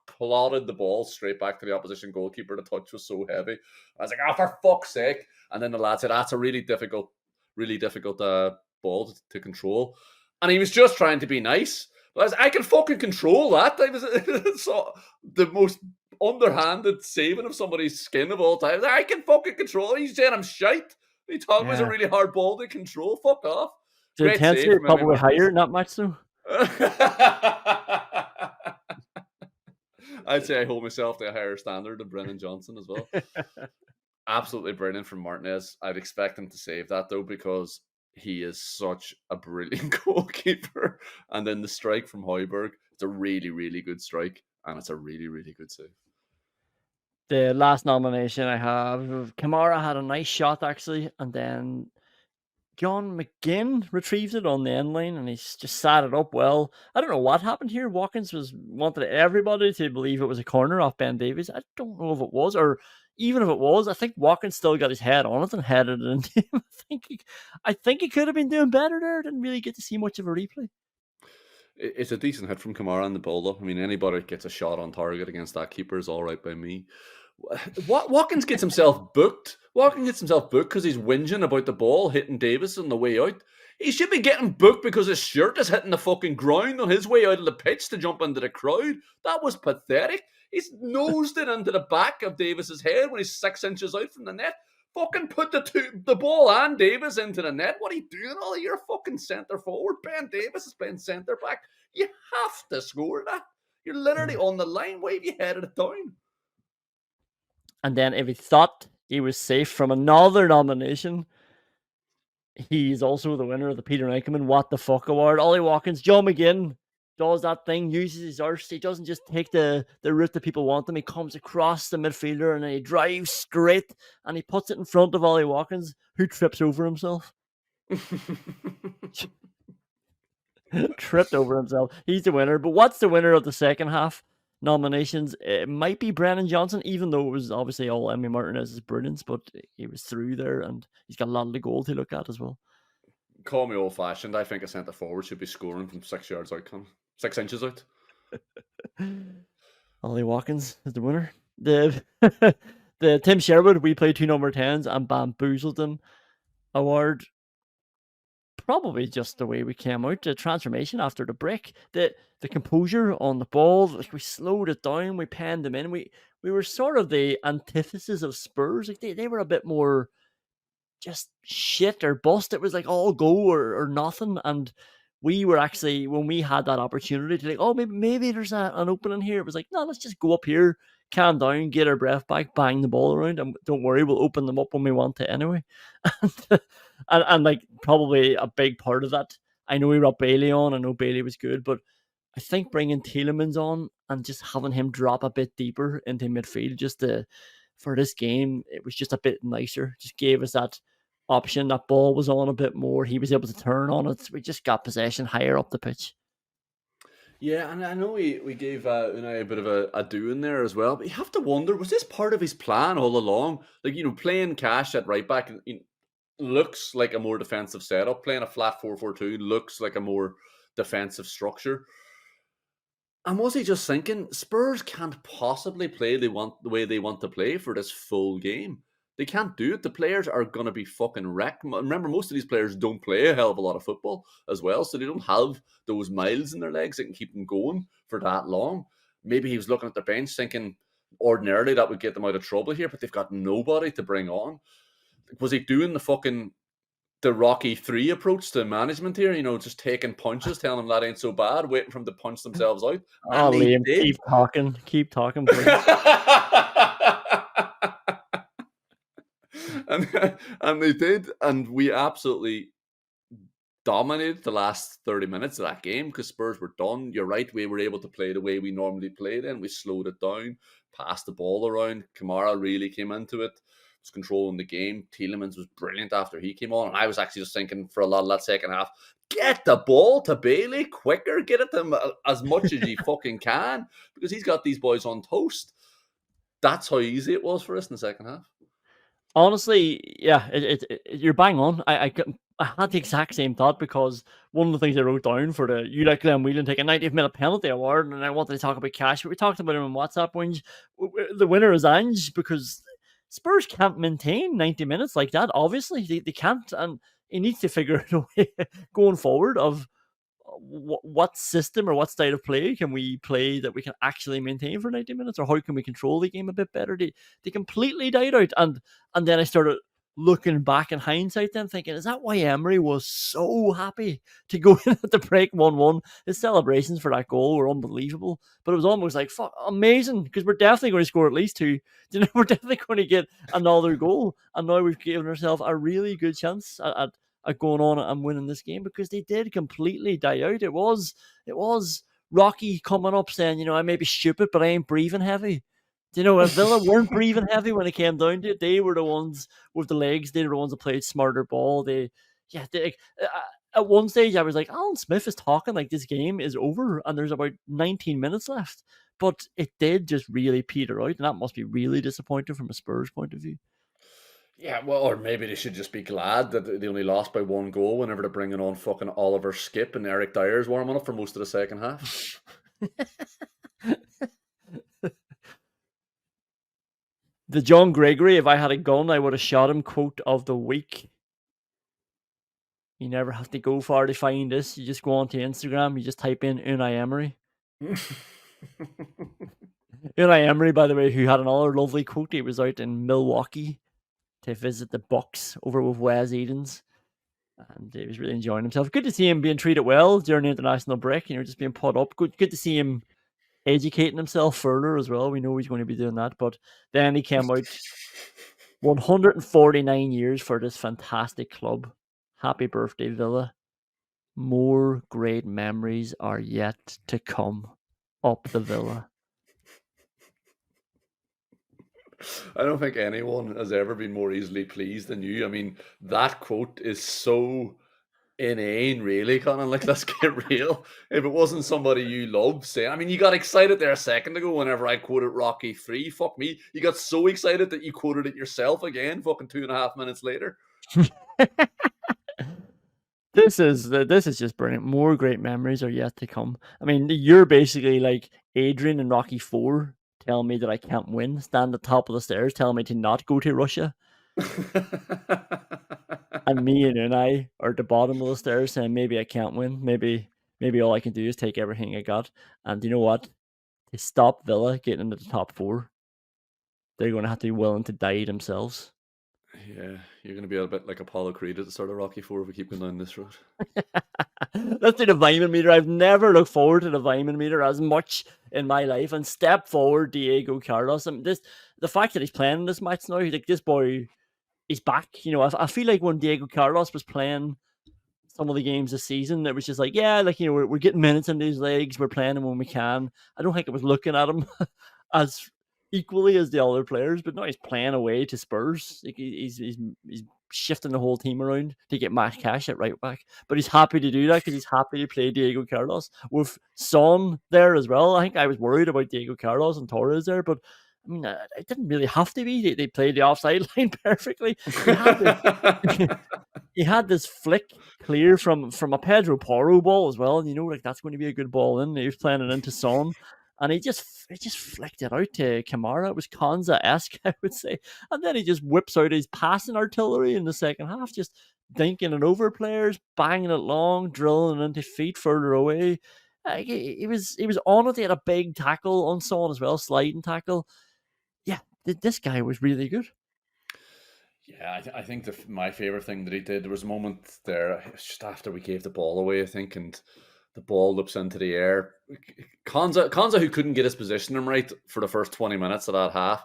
plotted the ball straight back to the opposition goalkeeper. The touch was so heavy. I was like, oh, for fuck's sake. And then the lad said, that's a really difficult ball to control. And he was just trying to be nice. But I can fucking control that. I was the most underhanded saving of somebody's skin of all time. I can fucking control it. He's saying I'm shite. He thought it was a really hard ball to control. Fuck off. The intensity is probably higher, not much though. I'd say I hold myself to a higher standard than Brennan Johnson as well. Absolutely brilliant from Martinez. I'd expect him to save that though, because he is such a brilliant goalkeeper. And then the strike from Højbjerg, it's a really, really good strike, and it's a really, really good save. The last nomination I have, Kamara had a nice shot actually, and then John McGinn retrieved it on the end line, and he's just sat it up well. I don't know what happened here. Watkins wanted everybody to believe it was a corner off Ben Davies. I don't know if it was, or even if it was, I think Watkins still got his head on it and headed it into him. I think he could have been doing better there. Didn't really get to see much of a replay. It's a decent hit from Kamara on the ball, though. I mean, anybody that gets a shot on target against that keeper is all right by me. Watkins gets himself booked. Watkins gets himself booked because he's whinging about the ball hitting Davis on the way out. He should be getting booked because his shirt is hitting the fucking ground on his way out of the pitch to jump into the crowd. That was pathetic. He's nosed it into the back of Davis's head when he's 6 inches out from the net. Fucking put the ball and Davis into the net. What are you doing? Oh, you're a fucking centre forward. Ben Davis is playing centre back. You have to score that. You're literally on the line. Why have you headed it down? And then if he thought he was safe from another nomination, he's also the winner of the Peter Eichmann What the Fuck Award. Ollie Watkins, Joe McGinn does that thing, uses his arse. He doesn't just take the route that people want him. He comes across the midfielder and then he drives straight and he puts it in front of Ollie Watkins, who trips over himself. Tripped over himself. He's the winner. But what's the winner of the second half nominations? It might be Brennan Johnson, even though it was obviously all Emi Martinez's brilliance, but he was through there and he's got a lot of the goal to look at as well. Call me old-fashioned. I think a centre forward should be scoring from 6 yards out, 6 inches out. Ollie Watkins is the winner. The Tim Sherwood, we played 2 number 10s and bamboozled them award. Probably just the way we came out, the transformation after the break, the composure on the ball, like we slowed it down, we penned them in. We were sort of the antithesis of Spurs. Like they were a bit more just shit or bust. It was like all go or nothing. And we were actually, when we had that opportunity to like, oh, maybe there's an opening here, it was like, no, let's just go up here, calm down, get our breath back, bang the ball around, and don't worry, we'll open them up when we want to anyway. and like probably a big part of that, I know we brought Bailey on, I know Bailey was good, but I think bringing Tielemans on and just having him drop a bit deeper into midfield for this game, it was just a bit nicer. Just gave us that option. That ball was on a bit more. He was able to turn on it. We just got possession higher up the pitch. Yeah, and I know we gave Unai a bit of a do in there as well, but you have to wonder, was this part of his plan all along? Like, playing Cash at right back looks like a more defensive setup. Playing a flat 4-4-2 looks like a more defensive structure. And was he just thinking, Spurs can't possibly play the way they want to play for this full game? They can't do it. The players are going to be fucking wrecked. Remember, most of these players don't play a hell of a lot of football as well, so they don't have those miles in their legs that can keep them going for that long. Maybe he was looking at their bench thinking, ordinarily that would get them out of trouble here, but they've got nobody to bring on. Was he doing the Rocky 3 approach to management here? Just taking punches, telling them that ain't so bad, waiting for them to punch themselves out. Oh, Liam, keep talking, please. and they did, and we absolutely dominated the last 30 minutes of that game because Spurs were done. You're right, we were able to play the way we normally played, and we slowed it down, passed the ball around. Kamara really came into it, was controlling the game. Tielemans was brilliant after he came on, and I was actually just thinking for a lot of that second half, get the ball to Bailey quicker, get it to him as much as you fucking can, because he's got these boys on toast. That's how easy it was for us in the second half. Honestly, yeah, you're bang on. I had the exact same thought, because one of the things I wrote down for you like Glenn Whelan take a 90th-minute penalty award, and I wanted to talk about Cash, but we talked about him in WhatsApp whinge. The winner is Ange, because Spurs can't maintain 90 minutes like that. Obviously, they can't, and he needs to figure out a way going forward of what system or what style of play can we play that we can actually maintain for 90 minutes, or how can we control the game a bit better? They completely died out, and then I started looking back in hindsight then thinking, is that why Emery was so happy to go in at the break 1-1? His celebrations for that goal were unbelievable, but it was almost like, fuck, amazing, because we're definitely going to score at least 2. We're definitely going to get another goal, and now we've given ourselves a really good chance at going on and winning this game, because they did completely die out. It was Rocky coming up saying, I may be stupid, but I ain't breathing heavy. If Villa weren't breathing heavy when it came down to it, they were the ones with the legs. They were the ones that played smarter ball. At one stage, I was like, Alan Smith is talking like this game is over and there's about 19 minutes left. But it did just really peter out, and that must be really disappointing from a Spurs point of view. Yeah, well, or maybe they should just be glad that they only lost by 1 goal whenever they're bringing on fucking Oliver Skip and Eric Dyer's warming up for most of the second half. The John Gregory, if I had a gun, I would have shot him quote of the week. You never have to go far to find this. You just go onto Instagram, you just type in Unai Emery. Unai Emery, by the way, who had another lovely quote. He was out in Milwaukee to visit the Bucks over with Wes Edens. And he was really enjoying himself. Good to see him being treated well during the international break, just being put up. Good to see him educating himself further as well. We know he's going to be doing that. But then he came out 149 years for this fantastic club. Happy birthday, Villa. More great memories are yet to come up the Villa. I don't think anyone has ever been more easily pleased than you. I mean, that quote is so inane, really, Conán. Like, let's get real. If it wasn't somebody you love saying, I mean, you got excited there a second ago whenever I quoted Rocky 3. Fuck me. You got so excited that you quoted it yourself again, fucking 2.5 minutes later. This is just brilliant. More great memories are yet to come. I mean, you're basically like Adrian in Rocky 4 telling me that I can't win, stand at the top of the stairs telling me to not go to Russia. And me and Unai are at the bottom of the stairs saying maybe I can't win. Maybe all I can do is take everything I got. And you know what? To stop Villa getting into the top 4, they're going to have to be willing to die themselves. Yeah, you're going to be a bit like Apollo Creed at the start of Rocky 4 if we keep going down this road. Let's do the Weimann meter. I've never looked forward to the Weimann meter as much in my life. And step forward, Diego Carlos. I mean, the fact that he's playing in this match now, like this boy, he's back. I feel like when Diego Carlos was playing some of the games this season, it was just like, yeah, like, we're getting minutes in these legs. We're playing him when we can. I don't think it was looking at him as equally as the other players, but now he's playing away to Spurs. Like he's shifting the whole team around to get Max Cash at right back. But he's happy to do that because he's happy to play Diego Carlos with Son there as well. I think I was worried about Diego Carlos and Torres there, but I mean, it didn't really have to be. They played the offside line perfectly. He had this flick clear from a Pedro Porro ball as well, and like that's going to be a good ball in. He was playing it into Son. And he just flicked it out to Kamara. It was Konza-esque, I would say. And then he just whips out his passing artillery in the second half, just dinking it over players, banging it long, drilling it into feet further away. He was on it. He had a big tackle on Son as well, sliding tackle. Yeah, this guy was really good. Yeah, I think my favourite thing that he did, there was a moment there just after we gave the ball away, I think, and the ball loops into the air. Konza, who couldn't get his positioning right for the first 20 minutes of that half,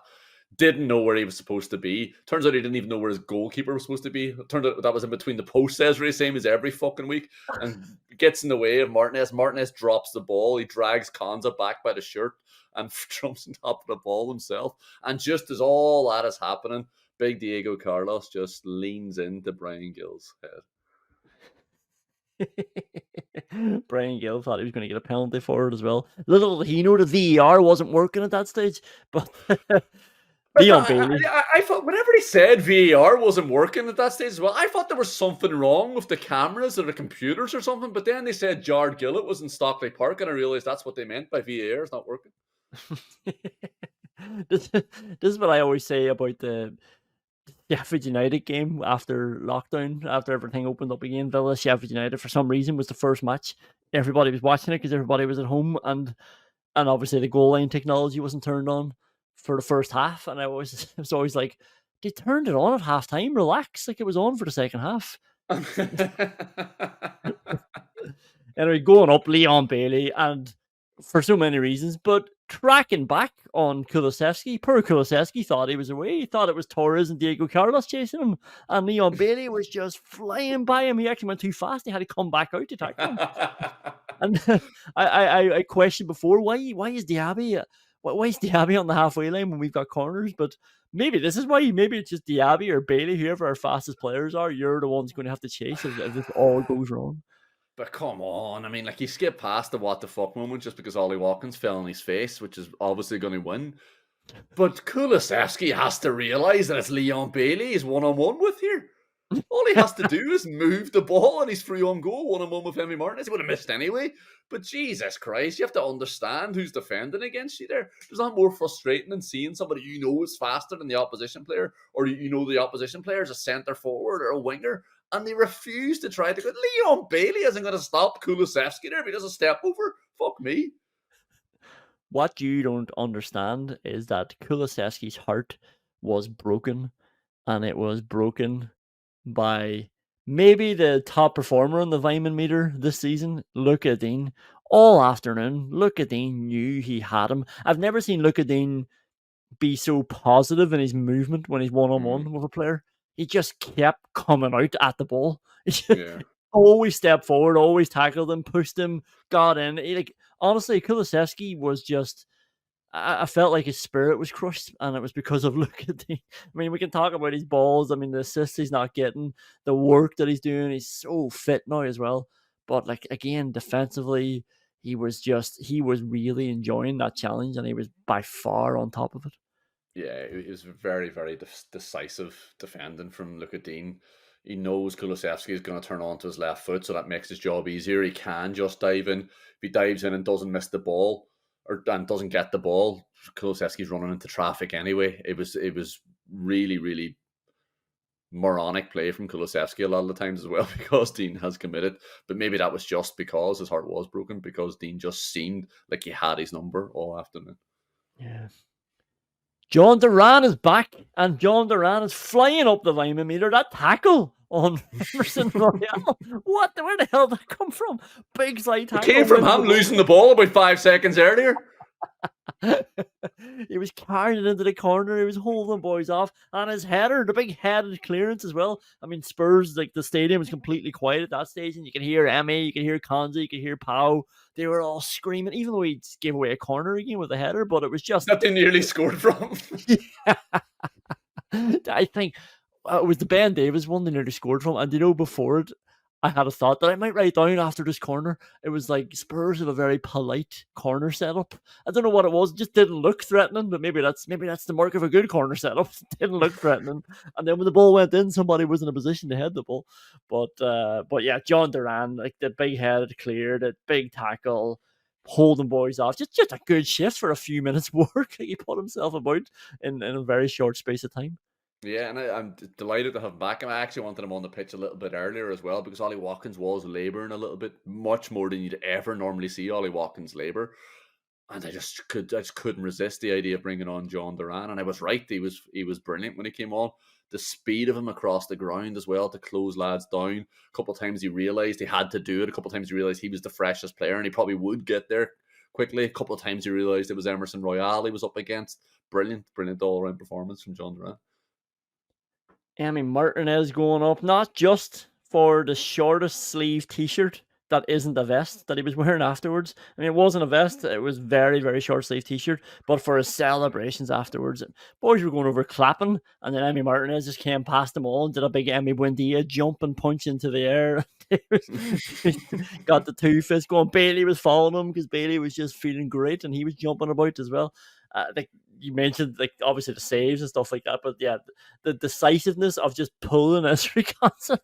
didn't know where he was supposed to be. Turns out he didn't even know where his goalkeeper was supposed to be. It turned out that was in between the posts, Ezra, same as every fucking week, and gets in the way of Martinez. Martinez drops the ball. He drags Konza back by the shirt and jumps on top of the ball himself. And just as all that is happening, big Diego Carlos just leans into Brian Gill's head. Brian Gill thought he was going to get a penalty for it as well. Little did he know the VAR wasn't working at that stage, but Leon Bailey. I thought whenever he said VAR wasn't working at that stage as well, I thought there was something wrong with the cameras or the computers or something, but then they said Jared Gillett was in Stockley Park, and I realised that's what they meant by VAR is not working. This is what I always say about the Sheffield United game after lockdown, after everything opened up again. Villa Sheffield United, for some reason, was the first match. Everybody was watching it because everybody was at home, and obviously the goal line technology wasn't turned on for the first half. And I was always like, they turned it on at half time. Relax, like it was on for the second half. Anyway, going up, Leon Bailey, and for so many reasons, but tracking back on Kulusevski. Poor Kulusevski thought he was away. He thought it was Torres and Diego Carlos chasing him, and Leon Bailey was just flying by him. He actually went too fast. He had to come back out to tackle him. And I questioned before, why is Diaby on the halfway line when we've got corners? But maybe this is why. Maybe it's just Diaby or Bailey, whoever our fastest players are. You're the ones going to have to chase if this all goes wrong. But come on, I mean, like, he skipped past the what the fuck moment just because Ollie Watkins fell on his face, which is obviously going to win. But Kulusevski has to realise that it's Leon Bailey he's one-on-one with here. All he has to do is move the ball and he's free on goal, 1-on-1 with Emi Martinez. He would have missed anyway. But Jesus Christ, you have to understand who's defending against you there. There's not more frustrating than seeing somebody you know is faster than the opposition player, or you know the opposition player is a centre forward or a winger, and they refuse to try to go. Leon Bailey isn't going to stop Kulusevski there if he does a step over. Fuck me. What you don't understand is that Kulusevski's heart was broken, and it was broken by maybe the top performer on the Vyman meter this season, Luka Dean. All afternoon, Luka Dean knew he had him. I've never seen Luka Dean be so positive in his movement when he's one-on-one with a player. He just kept coming out at the ball. Yeah. Always stepped forward, always tackled him, pushed him, got in. Honestly, Kulusevski was just... I felt like his spirit was crushed, and it was because of Luka Dean. I mean, we can talk about his balls. I mean, the assists he's not getting, the work that he's doing. He's so fit now as well. But again, defensively, he was really enjoying that challenge, and he was by far on top of it. Yeah, it was very, very decisive defending from Luka Dean. He knows Kulusevski is going to turn on to his left foot, so that makes his job easier. He can just dive in. If he dives in and doesn't miss the ball, and doesn't get the ball, Kulusevski's running into traffic anyway. It was really, really moronic play from Kulusevski a lot of the times as well, because Dean has committed. But maybe that was just because his heart was broken, because Dean just seemed like he had his number all afternoon. Yeah. John Duran is back, and John Duran is flying up the Vyman meter. That tackle on Emerson Royale. Where the hell did that come from? Big slide tackle. It came from him losing the ball about 5 seconds earlier. He was carrying it into the corner. He was holding boys off, and his header, the big headed clearance as well. I mean, Spurs, the stadium was completely quiet at that stage, and you can hear Emi, you can hear Konza, you can hear Pau. They were all screaming, even though he gave away a corner again with a header. But it was just that they nearly scored from. I think it was the Ben Davies one they nearly scored from, and before it, I had a thought that I might write down after this corner. It was like Spurs have a very polite corner setup. I don't know what it was. It just didn't look threatening, but maybe that's the mark of a good corner setup. It didn't look threatening. And then when the ball went in, somebody was in a position to head the ball. But yeah, John Duran, like the big head cleared, a big tackle, holding boys off. Just a good shift for a few minutes work. He put himself about in a very short space of time. Yeah, and I'm delighted to have him back. I actually wanted him on the pitch a little bit earlier as well, because Ollie Watkins was labouring a little bit, much more than you'd ever normally see Ollie Watkins labour. And I just couldn't resist the idea of bringing on John Duran. And I was right; he was brilliant when he came on. The speed of him across the ground as well to close lads down. A couple of times he realised he had to do it. A couple of times he realised he was the freshest player, and he probably would get there quickly. A couple of times he realised it was Emerson Royale he was up against. Brilliant all-around performance from John Duran. Emi Martinez going up, not just for the shortest sleeve t-shirt that isn't a vest that he was wearing afterwards. I mean, it wasn't a vest, it was very, very short sleeve t-shirt, but for his celebrations afterwards, boys were going over clapping, and then Emi Martinez just came past them all and did a big Emi Buendia jump and punch into the air. Got the two fists going. Bailey was following him because Bailey was just feeling great, and he was jumping about as well. You mentioned, obviously the saves and stuff like that, but yeah, the decisiveness of just pulling Esri Konsa.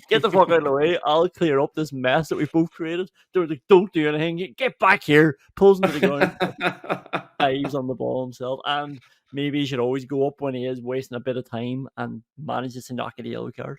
Get the fuck out of the way. I'll clear up this mess that we've both created. Don't do anything. Get back here. Pulls him to the ground. Dives on the ball himself, and maybe he should always go up when he is wasting a bit of time and manages to not get a yellow card.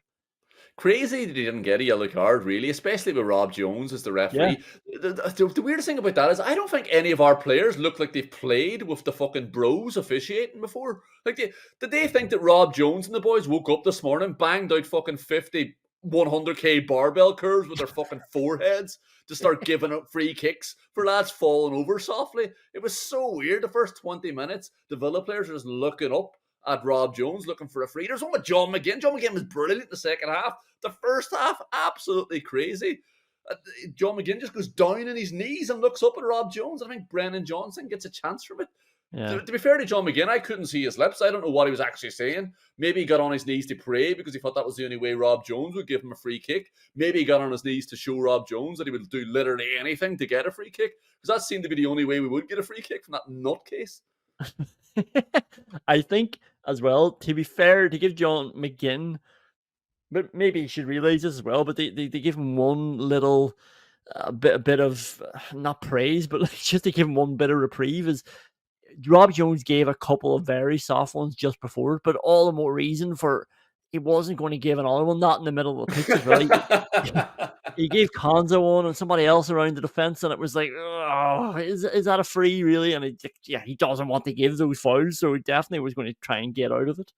Crazy that he didn't get a yellow card, really, especially with Rob Jones as the referee. Yeah. The weirdest thing about that is I don't think any of our players look like they've played with the fucking bros officiating before. Like, did they think that Rob Jones and the boys woke up this morning, banged out fucking 50, 100k barbell curves with their fucking foreheads to start giving up free kicks for lads falling over softly? It was so weird. The first 20 minutes, the Villa players were just looking up at Rob Jones looking for a free. There's one with John McGinn. John McGinn was brilliant in the second half. The first half, absolutely crazy. John McGinn just goes down on his knees and looks up at Rob Jones. I think Brennan Johnson gets a chance from it. Yeah. To be fair to John McGinn, I couldn't see his lips. I don't know what he was actually saying. Maybe he got on his knees to pray because he thought that was the only way Rob Jones would give him a free kick. Maybe he got on his knees to show Rob Jones that he would do literally anything to get a free kick, because that seemed to be the only way we would get a free kick from that nutcase. I think as well, to be fair, to give John McGinn But maybe he should realise this as well. But they give him one little a bit of not praise, but like just to give him one bit of reprieve is Rob Jones gave a couple of very soft ones just before, but all the more reason for he wasn't going to give another one, not in the middle of the pitch as well. He gave Konza one and somebody else around the defence, and it was like, oh, is that a free, really? And he doesn't want to give those fouls, so he definitely was going to try and get out of it.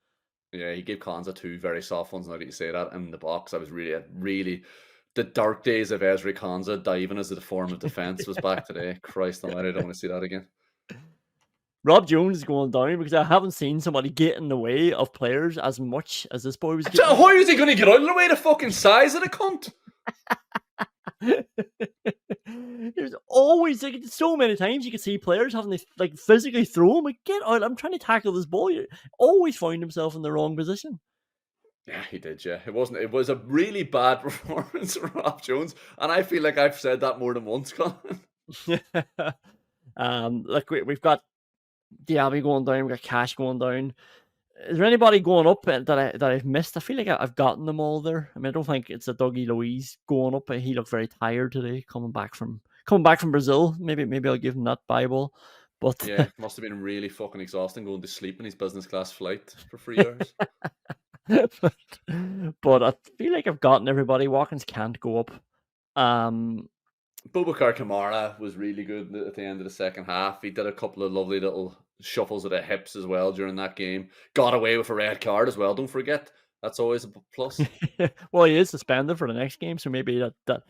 Yeah, he gave Konza 2 very soft ones, now that you say that, in the box. I was really... The dark days of Ezri Konza diving as a form of defence was back today. Christ almighty, I don't want to see that again. Rob Jones is going down because I haven't seen somebody get in the way of players as much as this boy was getting. How is he going to get out of the way? The fucking size of the cunt. There's always like so many times you can see players having to like physically throw him. Like, get out! I'm trying to tackle this ball. He always found himself in the wrong position. Yeah, he did. Yeah, it was a really bad performance from Rob Jones, and I feel like I've said that more than once, Colin. Like we've got Diaby going down, we've got Cash going down. Is there anybody going up that I've missed? I feel like I've gotten them all there. I mean, I don't think it's a Dougie Luiz going up. He looked very tired today, coming back from Brazil. Maybe I'll give him that Bible. But yeah, it must have been really fucking exhausting going to sleep in his business class flight for 3 hours. but I feel like I've gotten everybody. Watkins can't go up. Boubacar Kamara was really good at the end of the second half. He did a couple of lovely little shuffles of the hips as well during that game. Got away with a red card as well. Don't forget, that's always a plus. Well, he is suspended for the next game, so maybe that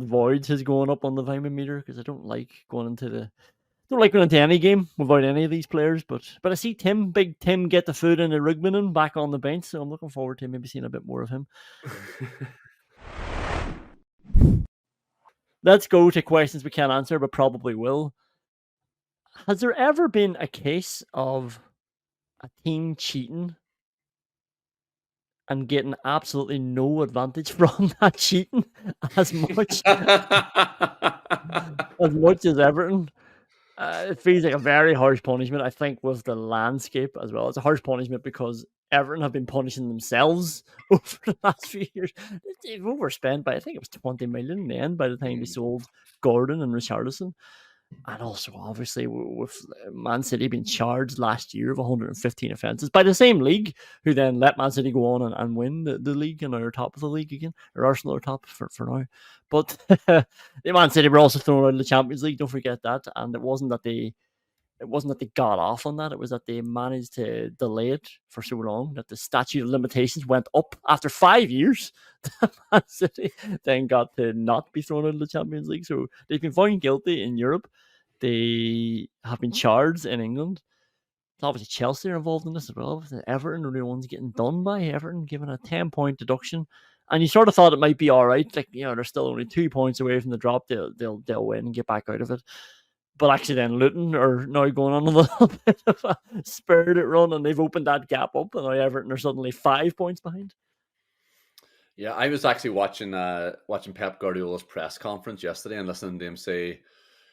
voids his going up on the Vitamin meter, because I don't like going into any game without any of these players. But I see Big Tim get the foot in the Rugmanen back on the bench, so I'm looking forward to maybe seeing a bit more of him. Let's go to questions we can't answer, but probably will. Has there ever been a case of a team cheating and getting absolutely no advantage from that cheating as much as Everton? It feels like a very harsh punishment, I think, with the landscape as well. It's a harsh punishment because Everton have been punishing themselves over the last few years. They've overspent by, I think it was 20 million in the end by the time they sold Gordon and Richarlison. And also, obviously, with Man City being charged last year of 115 offences by the same league, who then let Man City go on and win the league and are top of the league again, or Arsenal are top for now. But the Man City were also thrown out of the Champions League, don't forget that. And it wasn't that they got off on that. It was that they managed to delay it for so long that the statute of limitations went up after 5 years. Man City then got to not be thrown out of the Champions League. So they've been found guilty in Europe. They have been charged in England. Obviously, Chelsea are involved in this as well. Everton are the ones getting done by. Everton given a 10-point deduction. And you sort of thought it might be all right. Like, they're still only 2 points away from the drop. They'll win and get back out of it. But actually then Luton are now going on a little bit of a spirited run, and they've opened that gap up, and now Everton are suddenly 5 points behind. Yeah, I was actually watching Pep Guardiola's press conference yesterday and listening to him say,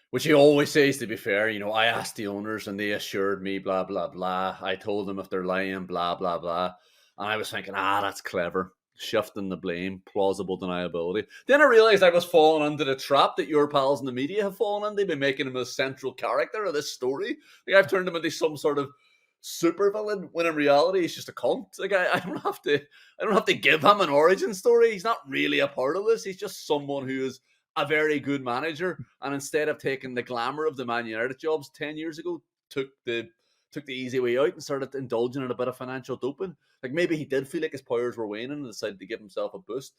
which he always says, to be fair, I asked the owners and they assured me, blah, blah, blah. I told them if they're lying, blah, blah, blah. And I was thinking, that's clever. Shifting the blame, plausible deniability. Then I realised I was falling into the trap that your pals in the media have fallen in. They've been making him a central character of this story. Like, I've turned him into some sort of supervillain, when in reality he's just a cunt. Like, I don't have to give him an origin story. He's not really a part of this. He's just someone who is a very good manager, and instead of taking the glamour of the Man United jobs 10 years ago, took the easy way out and started indulging in a bit of financial doping. Like, maybe he did feel like his powers were waning and decided to give himself a boost.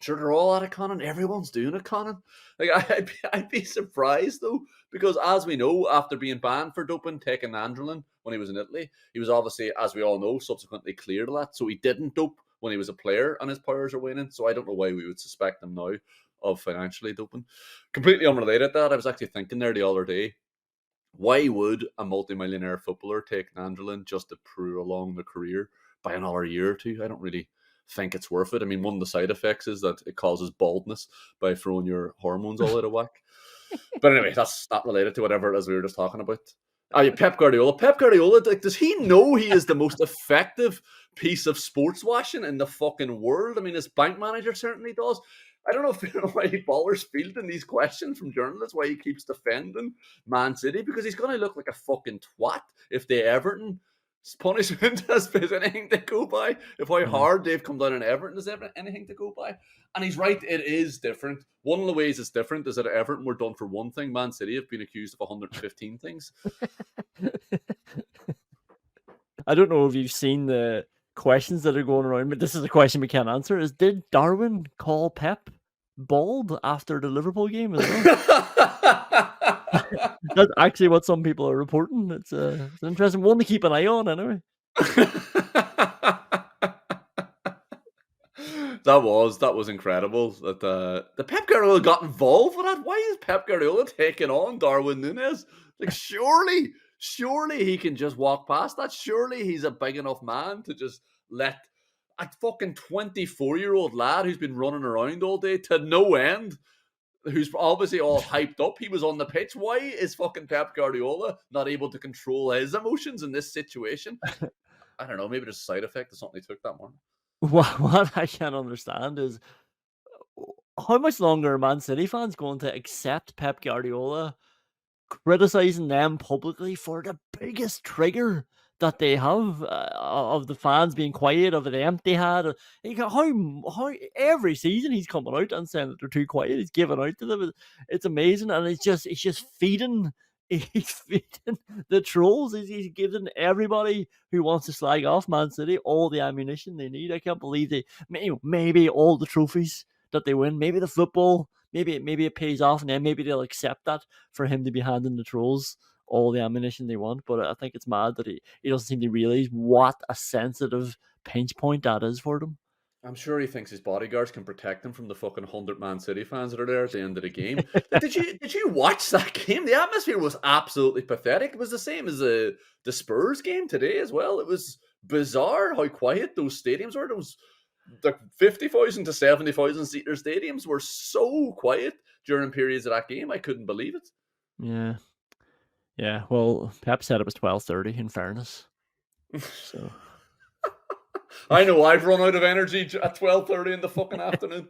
Sure, they're all at it, Conan. Everyone's doing it, Conan. Like, I'd be surprised, though, because as we know, after being banned for doping, taking Andrelin when he was in Italy, he was obviously, as we all know, subsequently cleared of that. So he didn't dope when he was a player and his powers are waning. So I don't know why we would suspect him now of financially doping. Completely unrelated to that, I was actually thinking there the other day, why would a multimillionaire footballer take Andrelin just to prolong their career by another year or two? I don't really think it's worth it. I mean, one of the side effects is that it causes baldness by throwing your hormones all out of whack. But anyway, that's not related to whatever it is we were just talking about. Oh, yeah, Pep Guardiola. Pep Guardiola, like, does he know he is the most effective piece of sports washing in the fucking world? I mean, his bank manager certainly does. I don't know if you know why he bothers fielding these questions from journalists, why he keeps defending Man City, because he's going to look like a fucking twat if the Everton punishment has anything to go by, if how hard they've come down on Everton has anything to go by. And he's right, it is different. One of the ways it's different is that Everton were done for one thing. Man City have been accused of 115 things. I don't know if you've seen the questions that are going around, but this is a question we can't answer. Is did Darwin call Pep bald after the Liverpool game as well? That's actually what some people are reporting. It's an interesting one to keep an eye on anyway. That was incredible that the Pep Guardiola got involved with that. Why is Pep Guardiola taking on Darwin Núñez? Like, surely he can just walk past that. Surely he's a big enough man to just let a fucking 24-year-old lad who's been running around all day to no end, who's obviously all hyped up. He was on the pitch. Why is fucking Pep Guardiola not able to control his emotions in this situation? I don't know. Maybe there's a side effect of something he took that morning. What I can't understand is how much longer are Man City fans going to accept Pep Guardiola criticizing them publicly for the biggest trigger that they have of the fans being quiet, of the empty hat. How every season he's coming out and saying that they're too quiet. He's giving out to them. It's amazing, and it's just feeding. He's feeding the trolls. He's giving everybody who wants to slag off Man City all the ammunition they need. I can't believe maybe all the trophies that they win, maybe the football, maybe it pays off, and then maybe they'll accept that for him to be handing the trolls all the ammunition they want. But I think it's mad that he doesn't seem to realize what a sensitive pinch point that is for them. I'm sure he thinks his bodyguards can protect him from the fucking 100 Man City fans that are there at the end of the game. Did you watch that game? The atmosphere was absolutely pathetic. It was the same as the Spurs game today as well. It was bizarre how quiet those stadiums were. Those the 50,000 to 70,000 seater stadiums were so quiet during periods of that game. I couldn't believe it. Yeah. Well, Pep said it was 12:30. In fairness, so. I know I've run out of energy at 12:30 in the fucking afternoon.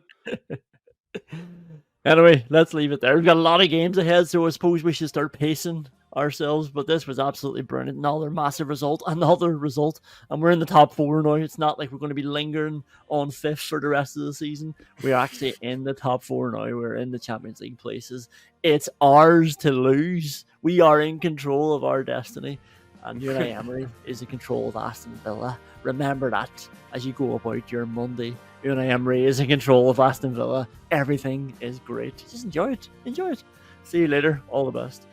Anyway, let's leave it there. We've got a lot of games ahead, so I suppose we should start pacing ourselves. But this was absolutely brilliant. Another massive result, and we're in the top 4 now. It's not like we're going to be lingering on 5th for the rest of the season. We're actually in the top 4 now. We're in the Champions League places. It's ours to lose. We are in control of our destiny. And Unai Emery is in control of Aston Villa. Remember that as you go about your Monday. Unai Emery is in control of Aston Villa. Everything is great. Just enjoy it. See you later. All the best.